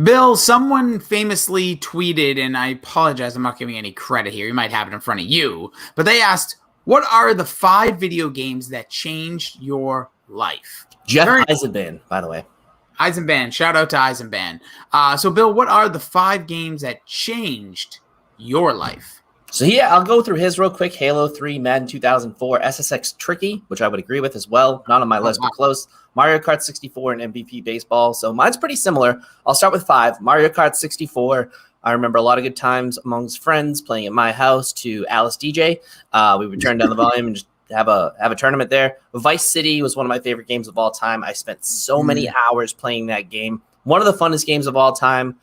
Bill, someone famously tweeted, and I apologize, I'm not giving any credit here. You might have it in front of you, but they asked, what are the 5 video games that changed your life? Jeff Eisenbahn, by the way. Eisenbahn, shout out to Eisenbahn. So, Bill, what are the 5 games that changed your life? So, yeah, I'll go through his real quick. Halo 3, Madden 2004, SSX Tricky, which I would agree with as well. Not on my list, but close. Mario Kart 64 and MVP Baseball. So mine's pretty similar. I'll start with 5. Mario Kart 64. I remember a lot of good times amongst friends playing at my house to Alice DJ. We would turn down the volume and just have a tournament there. Vice City was one of my favorite games of all time. I spent so many hours playing that game. One of the funnest games of all time.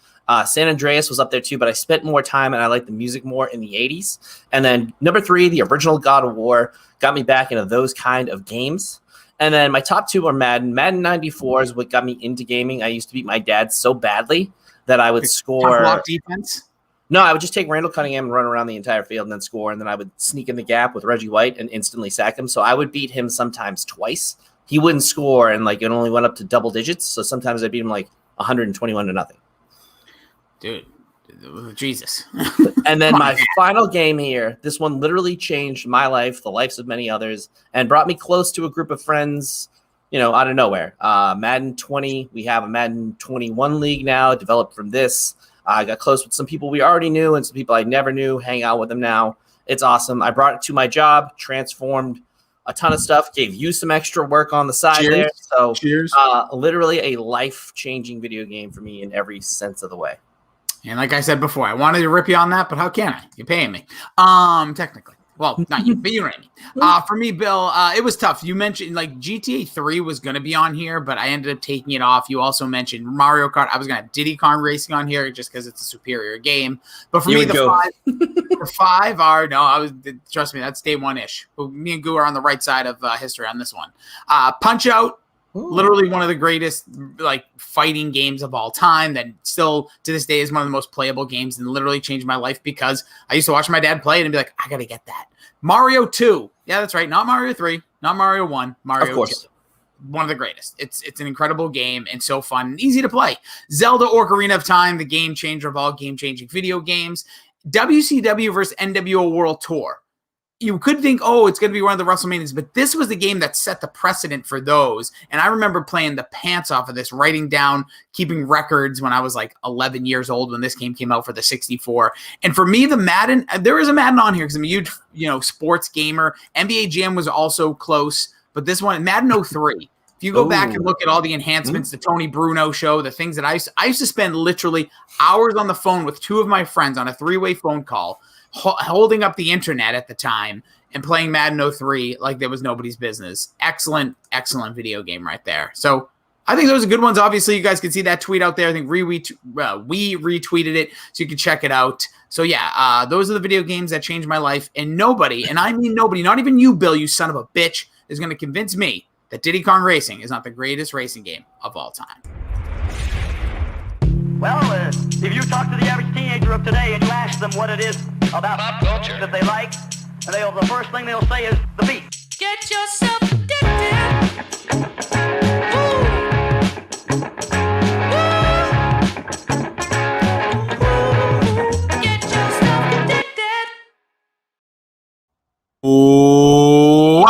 San Andreas was up there too, but I spent more time and I liked the music more in the 80s. And then number 3, the original God of War got me back into those kind of games. And then my top 2 are Madden. Madden 94 is what got me into gaming. I used to beat my dad so badly that I would score. Block defense? No, I would just take Randall Cunningham and run around the entire field and then score. And then I would sneak in the gap with Reggie White and instantly sack him. So I would beat him sometimes twice. He wouldn't score, and it only went up to double digits. So sometimes I beat him 121-0. Dude, Jesus. And then my final game here, this one literally changed my life, the lives of many others, and brought me close to a group of friends, out of nowhere. Madden 20, we have a Madden 21 league now, developed from this. I got close with some people we already knew and some people I never knew, hang out with them now. It's awesome. I brought it to my job, transformed a ton of stuff, gave you some extra work on the side there. So literally a life-changing video game for me in every sense of the way. And like I said before, I wanted to rip you on that, but how can I? You're paying me. Technically. Well, not you, but you know what I mean. For me, Bill, it was tough. You mentioned GTA 3 was going to be on here, but I ended up taking it off. You also mentioned Mario Kart. I was going to have Diddy Kong Racing on here just because it's a superior game. But for me, the 5 are, trust me, that's day one-ish. Me and Goo are on the right side of history on this one. Punch-Out. Ooh. Literally one of the greatest fighting games of all time that still to this day is one of the most playable games and literally changed my life because I used to watch my dad play it and be like, I got to get that. Mario 2. Yeah, that's right. Not Mario 3, not Mario 1, Mario 2. Of course. 2. One of the greatest. It's an incredible game and so fun and easy to play. Zelda Ocarina of Time, the game changer of all game-changing video games. WCW versus NWO World Tour. You could think, it's going to be one of the WrestleManias, but this was the game that set the precedent for those. And I remember playing the pants off of this, writing down, keeping records when I was 11 years old when this game came out for the 64. And for me, the Madden, there is a Madden on here because I'm a huge, sports gamer. NBA Jam was also close, but this one, Madden 03. If you go back and look at all the enhancements, the Tony Bruno show, the things that I used to spend literally hours on the phone with 2 of my friends on a 3-way phone call, holding up the internet at the time and playing Madden 03 like there was nobody's business. Excellent, excellent video game right there. So I think those are good ones. Obviously, you guys can see that tweet out there. I think we retweeted it, so you can check it out. So yeah, those are the video games that changed my life. And nobody, and I mean nobody, not even you, Bill, you son of a bitch, is going to convince me that Diddy Kong Racing is not the greatest racing game of all time. Well, if you talk to the average teenager of today and you ask them what it is about pop culture that they like, and the first thing they'll say is the beat. Get yourself addicted. Get yourself addicted.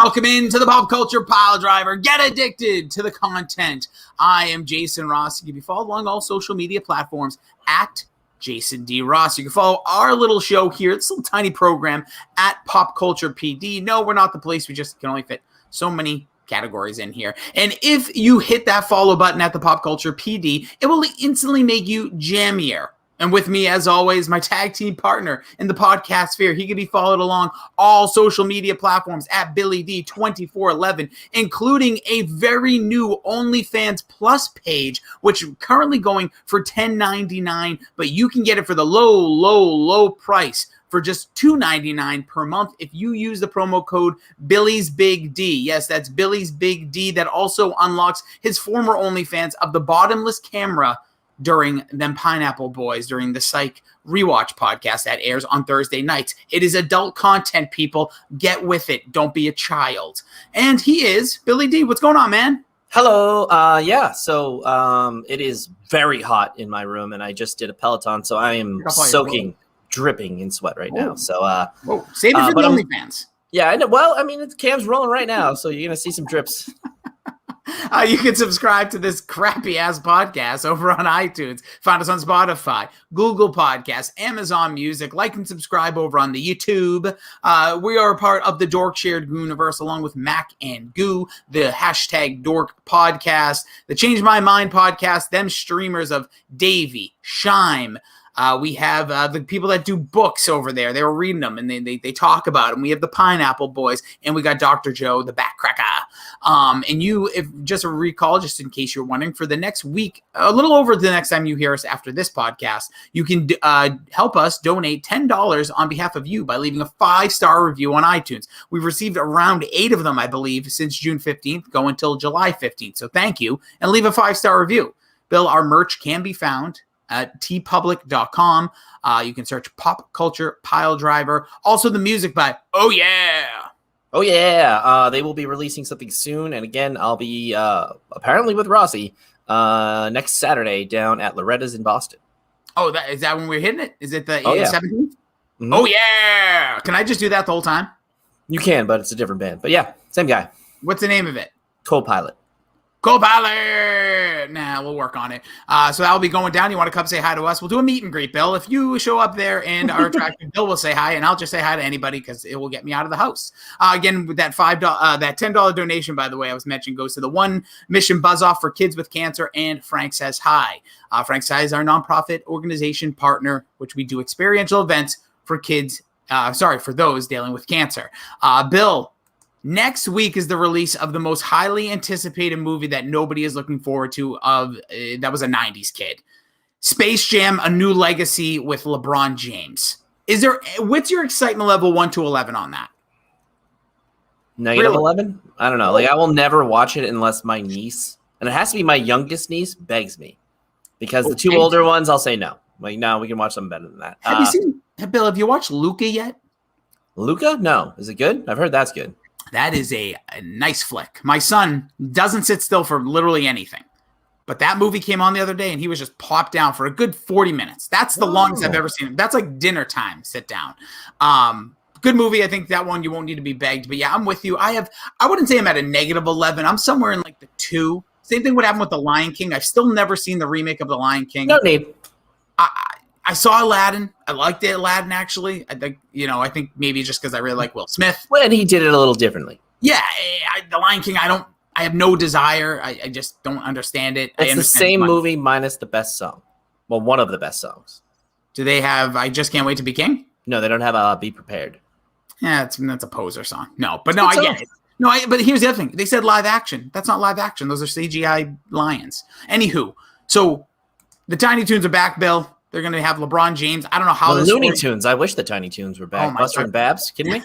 Welcome into the Pop Culture Pile Driver. Get addicted to the content. I am Jason Ross. You can be followed along all social media platforms at Jason D. Ross. You can follow our little show here, this little tiny program at Pop Culture PD. No, we're not the police. We just can only fit so many categories in here. And if you hit that follow button at the Pop Culture PD, it will instantly make you jammier. And with me, as always, my tag team partner in the podcast sphere. He can be followed along all social media platforms at Billy D2411, including a very new OnlyFans Plus page, which is currently going for $10.99, but you can get it for the low price for just $2.99 per month if you use the promo code Billy's Big D. Yes, that's Billy's Big D. That also unlocks his former OnlyFans of the bottomless camera during them Pineapple Boys, during the Psych Rewatch podcast that airs on Thursday nights. It is adult content, people. Get with it. Don't be a child. And he is Billy D. What's going on, man? Hello. It is very hot in my room, and I just did a Peloton, so I am soaking, dripping in sweat right now. So, whoa, save it for the OnlyFans. Yeah, I know. Well, I mean, the cam's rolling right now, so you're gonna see some drips. You can subscribe to this crappy ass podcast over on iTunes. Find us on Spotify, Google Podcasts, Amazon Music. Like and subscribe over on the YouTube. We are a part of the Dork Shared Universe along with Mac and Goo, the hashtag Dork Podcast, the Change My Mind podcast, them streamers of Davey, Shime. We have the people that do books over there. They were reading them, and they talk about them. We have the Pineapple Boys, and we got Dr. Joe, the Backcracker. And you, if just a recall, just in case you're wondering, for the next week, a little over the next time you hear us after this podcast, you can help us donate $10 on behalf of you by leaving a 5-star review on iTunes. We've received around 8 of them, I believe, since June 15th, go until July 15th. So thank you, and leave a 5-star review. Bill, our merch can be found at tpublic.com. You can search Pop Culture Pile Driver. Also the music by Oh Yeah. Oh yeah. They will be releasing something soon. And again, I'll be apparently with Rossi next Saturday down at Loretta's in Boston. Oh, is that when we're hitting it? Is it the 17th? Mm-hmm. Oh yeah. Can I just do that the whole time? You can, but it's a different band. But yeah, same guy. What's the name of it? Co-Pilot. Co-Pilot! Nah, we'll work on it. So that'll be going down. You want to come say hi to us? We'll do a meet and greet, Bill. If you show up there and are attractive, Bill will say hi, and I'll just say hi to anybody because it will get me out of the house. Again, with that that $10 donation, by the way, I was mentioning, goes to the One Mission Buzz Off for Kids with Cancer and Frank Says Hi. Frank Says Hi is our nonprofit organization partner, which we do experiential events for kids, for those dealing with cancer. Bill, next week is the release of the most highly anticipated movie that nobody is looking forward to that was a 90s kid. Space Jam: A New Legacy with LeBron James. What's your excitement level 1 to 11 on that? Negative 11? I don't know. Like, I will never watch it unless my niece, and it has to be my youngest niece, begs me. Because the 2 older ones, I'll say no. Like, no, we can watch something better than that. Bill, have you watched Luca yet? Luca? No. Is it good? I've heard that's good. That is a nice flick. My son doesn't sit still for literally anything. But that movie came on the other day, and he was just plopped down for a good 40 minutes. That's the longest I've ever seen him. That's like dinner time, sit down. Good movie. I think that one you won't need to be begged. But yeah, I'm with you. I wouldn't say I'm at a negative 11. I'm somewhere in like the 2. Same thing would happen with The Lion King. I've still never seen the remake of The Lion King. No need. I saw Aladdin. I liked it, Aladdin, actually. I think maybe just because I really like Will Smith. Well, and he did it a little differently. Yeah, The Lion King, I have no desire. I just don't understand it. It's the same movie minus the best song. Well, one of the best songs. Do they have I Just Can't Wait to Be King? No, they don't have Be Prepared. Yeah, that's a poser song. No, but no, I get it. No, but here's the other thing. They said live action. That's not live action. Those are CGI lions. Anywho, so the Tiny Toons are back, Bill. They're going to have LeBron James. I don't know how the Looney Tunes. I wish the Tiny Toons were back. Buster and Babs. Kidding me?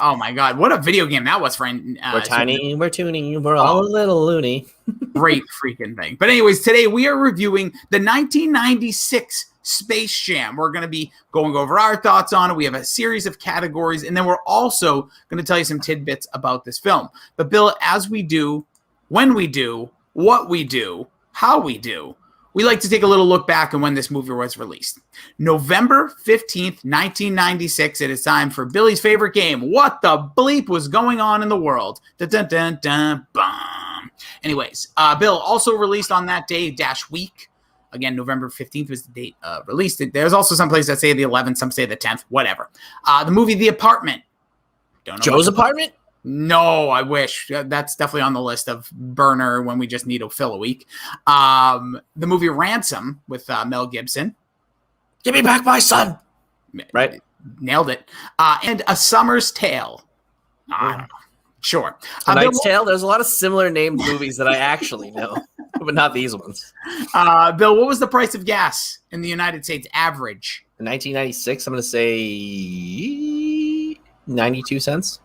Oh my God! What a video game that was, friend. We're tiny. We're tuning. We're all a little loony. Great freaking thing. But anyways, today we are reviewing the 1996 Space Jam. We're going to be going over our thoughts on it. We have a series of categories, and then we're also going to tell you some tidbits about this film. But Bill, as we do, when we do, what we do, how we do, we like to take a little look back on when this movie was released. November 15th, 1996. It is time for Billy's favorite game. What the bleep was going on in the world? Dun, dun, dun, dun, bum. Anyways, Bill, also released on that day, week. Again, November 15th was the date released. There's also some places that say the 11th, some say the 10th, whatever. The movie The Apartment. Don't know Joe's Apartment? No, I wish. That's definitely on the list of burner when we just need to fill a week. The movie Ransom with Mel Gibson. Give me back my son. Right? Nailed it. And A Summer's Tale. I don't know. Sure. A Knight's Tale? There's a lot of similar named movies that I actually know, but not these ones. Bill, what was the price of gas in the United States average? In 1996, I'm going to say 92 cents.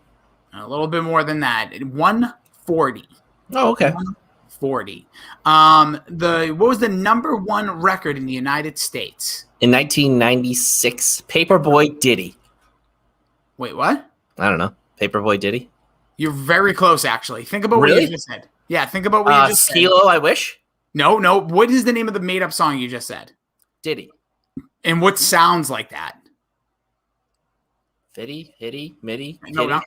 A little bit more than that. 140. Oh, okay. 140. What was the number 1 record in the United States? In 1996, Paperboy Diddy. Wait, what? I don't know. Paperboy Diddy? You're very close, actually. Think about what you just said. Yeah, think about what you just said. Kilo, I wish. No. What is the name of the made-up song you just said? Diddy. And what sounds like that? Fitty, hitty, middy, No, kitty.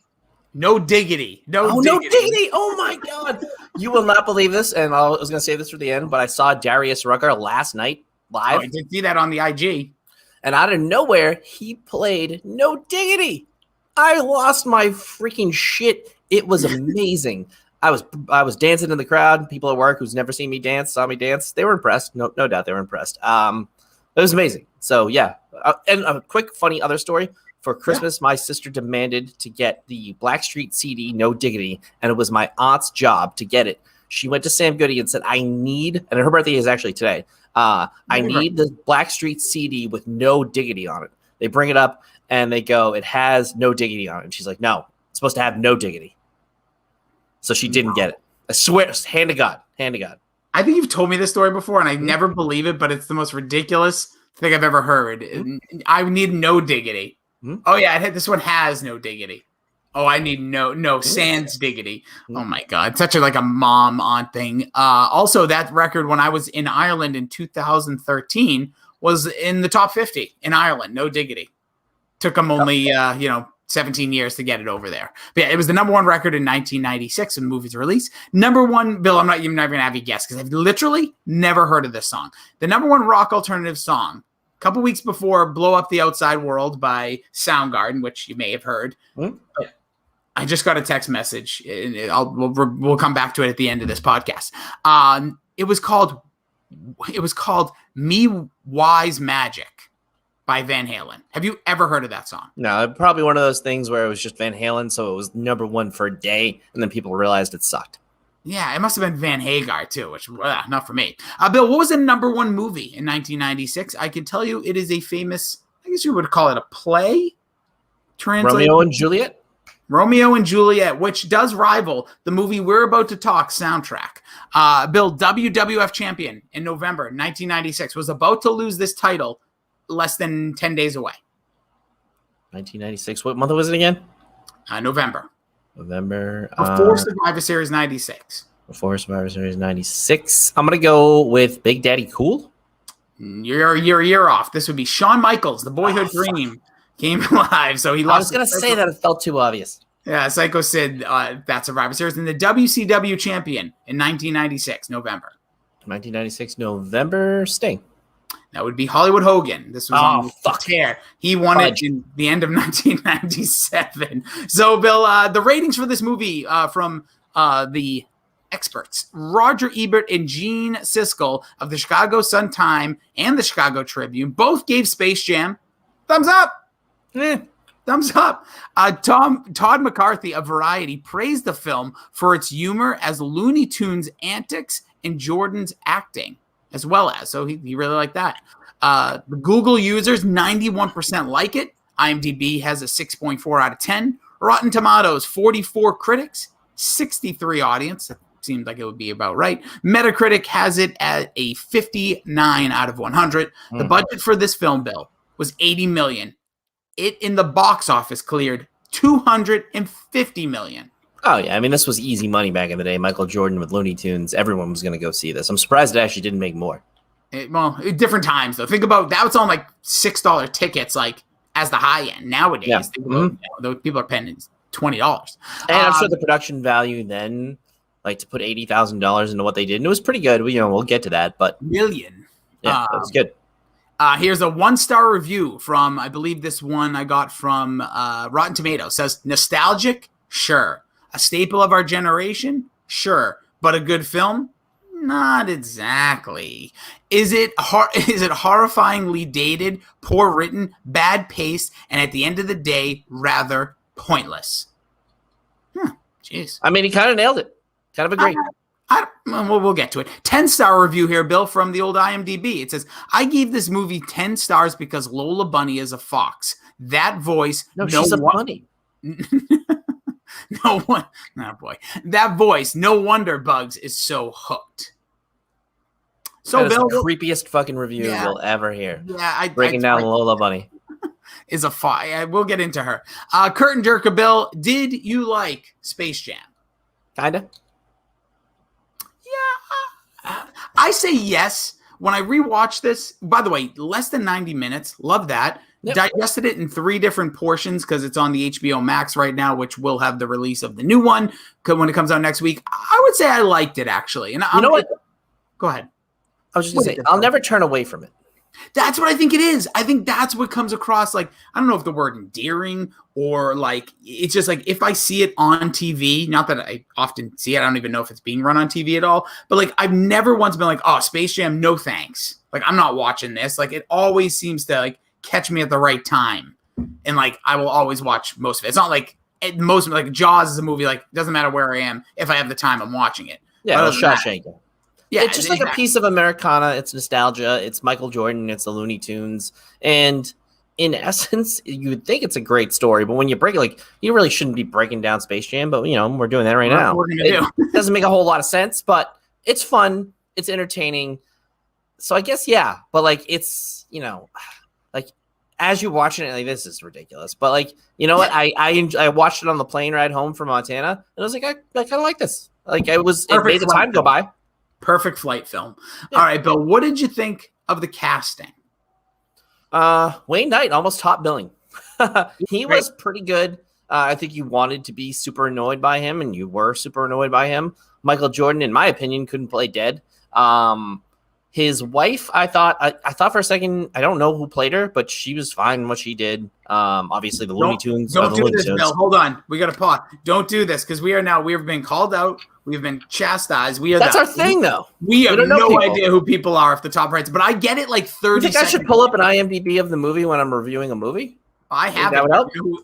no diggity. No diggity. Oh my God. You will not believe this. And I was going to say this for the end, but I saw Darius Rucker last night live. I did see that on the IG. And out of nowhere, he played No Diggity. I lost my freaking shit. It was amazing. I was dancing in the crowd. People at work who's never seen me dance saw me dance. They were impressed. No doubt they were impressed. It was amazing. So yeah. And a quick funny other story. For Christmas, my sister demanded to get the Blackstreet CD, No Diggity, and it was my aunt's job to get it. She went to Sam Goody and said, and her birthday is actually today. I need the Blackstreet CD with No Diggity on it. They bring it up and they go, it has No Diggity on it. And she's like, no, it's supposed to have No Diggity. So she didn't get it. I swear, hand to God. I think you've told me this story before, and I never believe it, but it's the most ridiculous thing I've ever heard. I need No Diggity. Oh yeah, this one has No Diggity. Oh, I need no sans diggity. Oh my God, such a mom aunt thing. Also, that record when I was in Ireland in 2013 was in the top 50 in Ireland. No Diggity. Took them only 17 years to get it over there. But yeah, it was the number one record in 1996 when the movie's release. Number one, Bill. I'm not even going to have you guess because I've literally never heard of this song. The number one rock alternative song. Couple weeks before Blow Up the Outside World by Soundgarden, which you may have heard. I just got a text message. We'll come back to it at the end of this podcast. It was called Me Wise Magic by Van Halen. Have you ever heard of that song? No, probably one of those things where it was just Van Halen, so it was number one for a day, and then people realized it sucked. Yeah, it must have been Van Hagar, too, which, not for me. Bill, what was the number one movie in 1996? I can tell you it is a famous, I guess you would call it a play. Romeo and Juliet? Romeo and Juliet, which does rival the movie we're about to talk soundtrack. Bill, WWF champion in November 1996, was about to lose this title less than 10 days away. 1996. What month was it again? November. Before Survivor Series 96. Before Survivor Series 96. I'm going to go with Big Daddy Cool. You're a year off. This would be Shawn Michaels, the boyhood dream, came alive. So he lost. I was going to say that it felt too obvious. Yeah, Psycho Sid, that Survivor Series. And the WCW champion in 1996, November. 1996, November, Sting. That would be Hollywood Hogan. This was on the tear. He won it in the end of 1997. So, Bill, the ratings for this movie from the experts, Roger Ebert and Gene Siskel of the Chicago Sun-Times and the Chicago Tribune, both gave Space Jam thumbs up. Thumbs up. Todd McCarthy of Variety praised the film for its humor as Looney Tunes antics and Jordan's acting. As well as, so he really liked that. The Google users, 91% like it. IMDb has a 6.4 out of 10. Rotten Tomatoes, 44 critics, 63 audience. That seemed like it would be about right. Metacritic has it at a 59 out of 100. The budget for this film, Bill, was $80 million. It in the box office cleared $250 million. Oh, yeah. I mean, this was easy money back in the day. Michael Jordan with Looney Tunes. Everyone was going to go see this. I'm surprised it actually didn't make more. Different times, though. Think about that. Was on like $6 tickets, like as the high end. Nowadays, those people are paying $20. And I'm sure the production value then, like to put $80,000 into what they did, and it was pretty good. We'll get to that. But million. Yeah, that's good. Here's a 1-star review from, I believe this one I got from Rotten Tomatoes. Says, nostalgic? Sure. A staple of our generation? Sure. But a good film? Not exactly. Is it horrifyingly dated, poor written, bad paced, and at the end of the day, rather pointless? Jeez. I mean, he kind of nailed it. Kind of agree. We'll get to it. 10-star review here, Bill, from the old IMDb. It says, I gave this movie 10 stars because Lola Bunny is a fox. That voice. No, she's a bunny. No one. Oh boy, that voice. No wonder Bugs is so hooked. So, Bill, the creepiest fucking review you'll ever hear. Yeah, breaking down Lola Bunny is a fire. We'll get into her. Curtain jerker, Bill. Did you like Space Jam? Kinda. I say yes. When I rewatch this, by the way, less than 90 minutes. Love that. Yep. Digested it in 3 different portions because it's on the HBO Max right now, which will have the release of the new one when it comes out next week. I would say I liked it, actually. And You know what? Go ahead. I was just going to say, I'll never turn away from it. That's what I think it is. I think that's what comes across. Like, I don't know if the word endearing or like, it's just like, if I see it on TV, not that I often see it, I don't even know if it's being run on TV at all, but like, I've never once been like, oh, Space Jam, no thanks. Like, I'm not watching this. Like, it always seems to like catch me at the right time. And like, I will always watch most of it. It's not like like Jaws is a movie, like, it doesn't matter where I am. If I have the time, I'm watching it. Yeah, well, Shawshank. Yeah, it's just like a piece of Americana. It's nostalgia. It's Michael Jordan. It's the Looney Tunes. And in essence, you would think it's a great story, but when you break it, like, you really shouldn't be breaking down Space Jam, but we're doing that right now. It doesn't make a whole lot of sense, but it's fun. It's entertaining. So I guess, yeah, but like, it's, like, as you're watching it, like, this is ridiculous, but like, you know what? I watched it on the plane ride home from Montana, and I was like, I kind of like this. Like, it made the time go by. Perfect flight film. Yeah. All right, Bill, what did you think of the casting? Wayne Knight almost top billing. He was pretty good. I think you wanted to be super annoyed by him, and you were super annoyed by him. Michael Jordan, in my opinion, couldn't play dead. His wife, I thought for a second, I don't know who played her, but she was fine in what she did. Obviously, the Looney Tunes. Don't do this, Bill. Hold on. We got to pause. Don't do this because we have been called out. We've been chastised. That's our thing, though. We have no idea who people are if the top rights, but I get it like 30 seconds. I should pull up an IMDb of the movie when I'm reviewing a movie? I have it.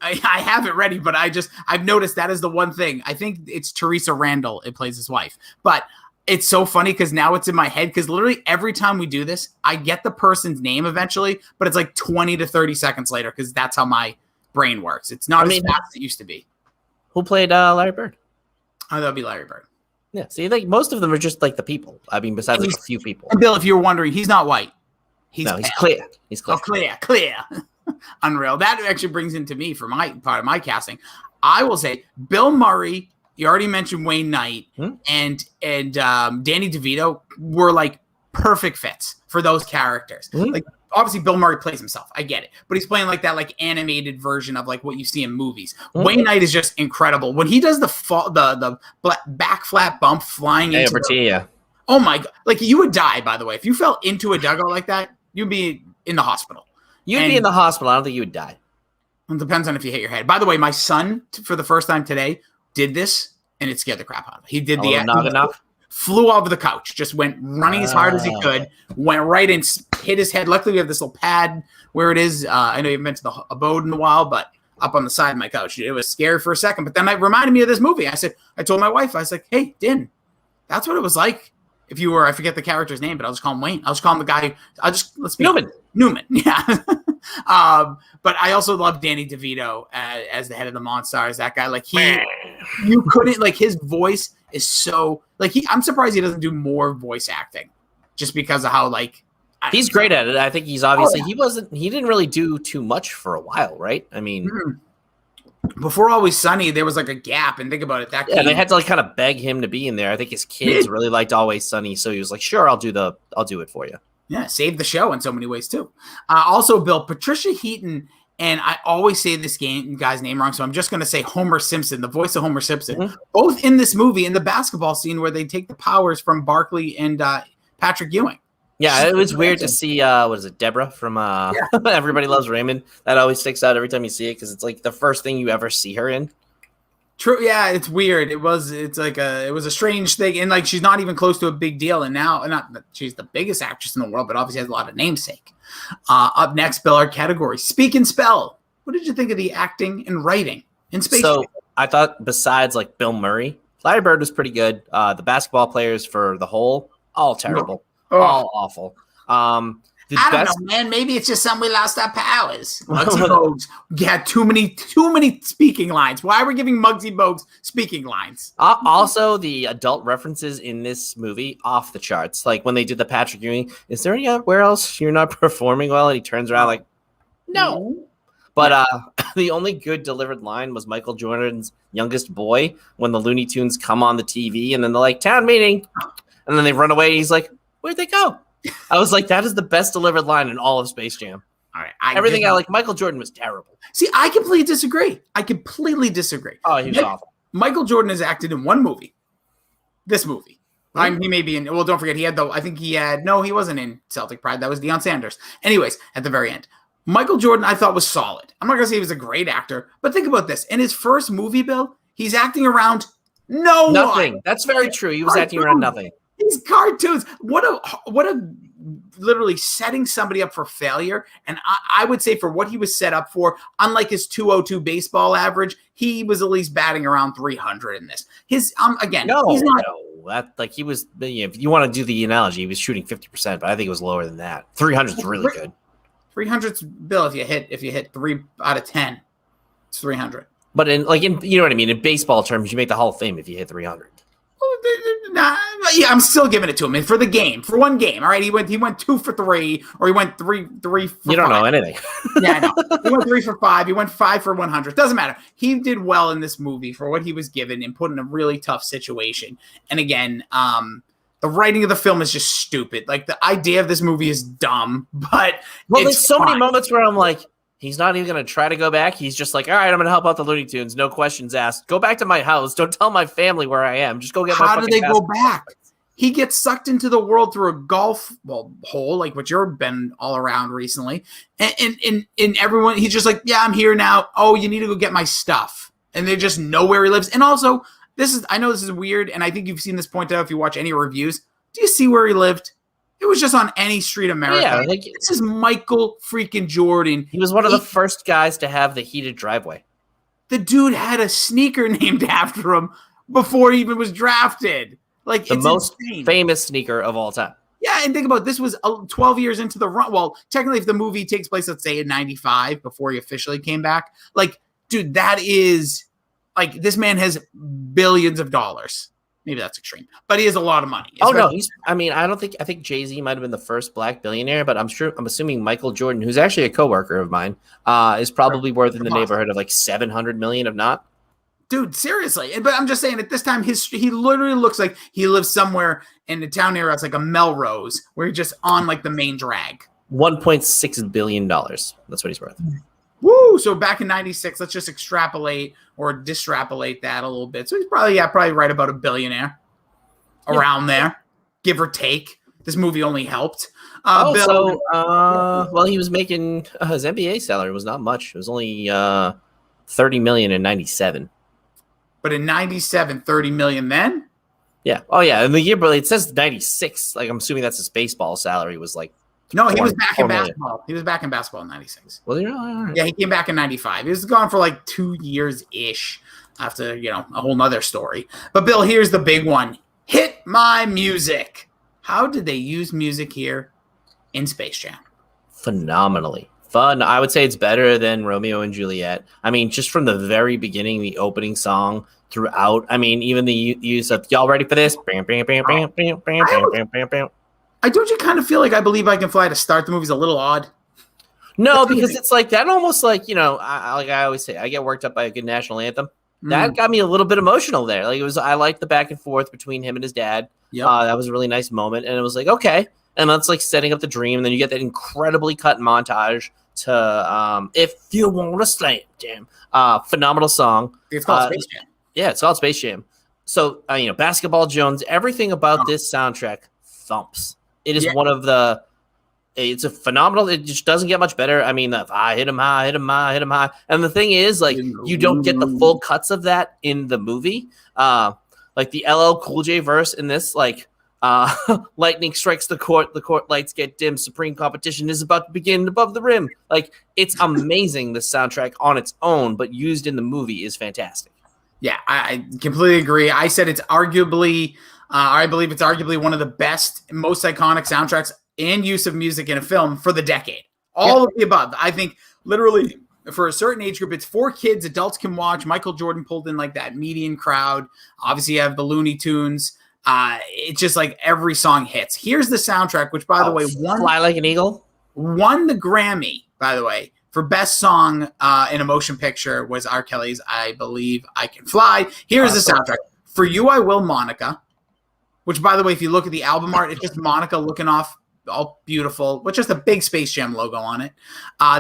I have it ready, but I've noticed that is the one thing. I think it's Teresa Randall. It plays his wife, but it's so funny because now it's in my head because literally every time we do this, I get the person's name eventually, but it's like 20 to 30 seconds later because that's how my brain works. It's not as fast as it used to be. Who played Larry Bird? Oh, that'd be Larry Bird. Yeah, see, like most of them are just like the people. I mean, besides like a few people. And Bill, if you were wondering, he's not white. He's clear. He's clear. Oh, clear. Unreal. That actually brings into me for my part of my casting. I will say Bill Murray. You already mentioned Wayne Knight and Danny DeVito were like perfect fits for those characters. Like obviously Bill Murray plays himself. I get it. But he's playing like that like animated version of like what you see in movies. Wayne Knight is just incredible. When he does the back flat bump flying into oh my God. Like you would die, by the way. If you fell into a dugout like that, you'd be in the hospital. You'd be in the hospital. I don't think you would die. It depends on if you hit your head. By the way, my son, for the first time today, did this, and it scared the crap out of him. He did flew over the couch, just went running as hard as he could, went right in, hit his head. Luckily, we have this little pad where it is. I know you haven't been to the abode in a while, but up on the side of my couch. It was scary for a second, but then it reminded me of this movie. I told my wife, I was like, hey, Din, that's what it was like. If you were, I forget the character's name, but I'll just call him Wayne. I'll just call him the guy. Let's be Newman. Yeah. But I also love Danny DeVito as the head of the Monstars. That guy, like you couldn't like his voice is so like I'm surprised he doesn't do more voice acting, just because of how like he's great at it. I think he's obviously he didn't really do too much for a while, right? I mean. Before Always Sunny, there was like a gap, and think about it. They had to like kind of beg him to be in there. I think his kids really liked Always Sunny, so he was like, "Sure, I'll do it for you." Yeah, saved the show in so many ways too. Also, Bill, Patricia Heaton, and I always say this guy's name wrong, so I'm just going to say Homer Simpson, the voice of Homer Simpson, both in this movie in the basketball scene where they take the powers from Barkley and Patrick Ewing. Yeah, it was weird to see, what is it, Deborah from Everybody Loves Raymond. That always sticks out every time you see it because it's like the first thing you ever see her in. True, yeah, it's weird. It was a strange thing, and like she's not even close to a big deal. And now, not that she's the biggest actress in the world, but obviously has a lot of namesake. Up next, Bill, our category: Speak and Spell. What did you think of the acting and writing in Space Jam? I thought besides like Bill Murray, Larry Bird was pretty good. The basketball players for the whole, all terrible. All awful. I don't know, man. Maybe it's just we lost our powers. Muggsy Bogues had too many speaking lines. Why are we giving Muggsy Bogues speaking lines? Also, the adult references in this movie off the charts. Like when they did the Patrick Ewing, is there anywhere else you're not performing well? And he turns around like, no. But the only good delivered line was Michael Jordan's youngest boy when the Looney Tunes come on the TV and then they're like, town meeting. And then they run away. He's like, Where'd they go? I was like, that is the best delivered line in all of Space Jam. All right. Everything I like. Michael Jordan was terrible. See, I completely disagree. Oh, he was awful. Michael Jordan has acted in one movie. This movie. He may be in. Well, don't forget, he wasn't in Celtic Pride. That was Deion Sanders. Anyways, at the very end, Michael Jordan, I thought, was solid. I'm not going to say he was a great actor, but think about this. In his first movie, Bill, he's acting around nothing. That's very true. He was acting around nothing. These cartoons. What a literally setting somebody up for failure. And I would say for what he was set up for, unlike his 202 baseball average, he was at least batting around 300 in this. He's not. That like he was. If you want to do the analogy, he was shooting 50%, but I think it was lower than that. 300 is really good. 300's Bill. If you hit 3 out of 10, it's 300. But you know what I mean. In baseball terms, you make the Hall of Fame if you hit 300. Yeah, I'm still giving it to him. And for the game, for one game, all right. He went 2 for 3, or he went 3 for You don't 5. Know anything. Yeah, I know. He went 3 for 5. He went 5 for 100. Doesn't matter. He did well in this movie for what he was given and put in a really tough situation. And again, the writing of the film is just stupid. Like the idea of this movie is dumb, but there's so many moments where I'm like, he's not even going to try to go back. He's just like, all right, I'm going to help out the Looney Tunes. No questions asked. Go back to my house. Don't tell my family where I am. Just go get my How do they go back? He gets sucked into the world through a golf hole, like what you've been all around recently. And everyone, he's just like, yeah, I'm here now. Oh, you need to go get my stuff. And they just know where he lives. And also, I know this is weird, and I think you've seen this point out if you watch any reviews. Do you see where he lived? It was just on any street in America. Yeah, this is Michael freaking Jordan. He was one of the first guys to have the heated driveway. The dude had a sneaker named after him before he even was drafted. Like the most famous sneaker of all time. Yeah, and think about it, this was 12 years into the run. Well, technically, if the movie takes place, let's say in 95, before he officially came back, like, dude, that is like this man has billions of dollars. Maybe that's extreme, but he has a lot of money. No, I think Jay-Z might have been the first black billionaire, but I'm assuming Michael Jordan, who's actually a coworker of mine, is probably worth in the neighborhood of like 700 million, if not. Dude, seriously. But I'm just saying at this time, he literally looks like he lives somewhere in the town area. It's like a Melrose where he's just on like the main drag. $1.6 billion. That's what he's worth. Woo! So back in 96, let's just extrapolate or distrapolate that a little bit. So he's probably right about a billionaire around there, give or take. This movie only helped. Bill, he was making his NBA salary was not much. It was only $30 million in 97. But in 97, 30 million then? Yeah. Oh, yeah. In the year, but it says 96. Like, I'm assuming that's his baseball salary was like. No, he was back in basketball. He was back in basketball in 96. Well, right. Yeah, he came back in 95. He was gone for like 2 years-ish after, a whole nother story. But, Bill, here's the big one. Hit my music. How did they use music here in Space Jam? Phenomenally. Fun. I would say it's better than Romeo and Juliet. I mean, just from the very beginning, the opening song throughout. I mean, even the use of y'all ready for this? Bam, bam, bam, bam, bam, bam, bam, bam, bam, bam. Don't you kind of feel like I Believe I Can Fly to start the movie is a little odd? No, because it's like that almost like, like I always say, I get worked up by a good national anthem. That got me a little bit emotional there. Like I liked the back and forth between him and his dad. Yep. That was a really nice moment. And it was like, okay. And that's like setting up the dream. And then you get that incredibly cut montage to If You Want to Slam Jam. Phenomenal song. It's called Space Jam. Yeah, it's called Space Jam. So, Basketball Jones, everything about this soundtrack thumps. It is one of the – it's a phenomenal – it just doesn't get much better. I mean, if I hit him high, hit him high, hit him high. And the thing is, like, you don't get the full cuts of that in the movie. Like the LL Cool J verse in this, like lightning strikes the court lights get dim, supreme competition is about to begin above the rim. Like, it's amazing, the soundtrack on its own, but used in the movie is fantastic. Yeah, I completely agree. I said it's arguably – I believe it's arguably one of the best, most iconic soundtracks and use of music in a film for the decade. All of the above. I think literally for a certain age group, it's for kids. Adults can watch. Michael Jordan pulled in like that median crowd. Obviously, you have the Looney Tunes. It's just like every song hits. Here's the soundtrack, which, by the way, Fly Like an Eagle won the Grammy, by the way, for best song in a motion picture was R. Kelly's I Believe I Can Fly. Here's the soundtrack. For You I Will, Monica. which, by the way, if you look at the album art, it's just Monica looking off, all beautiful, with just a big Space Jam logo on it.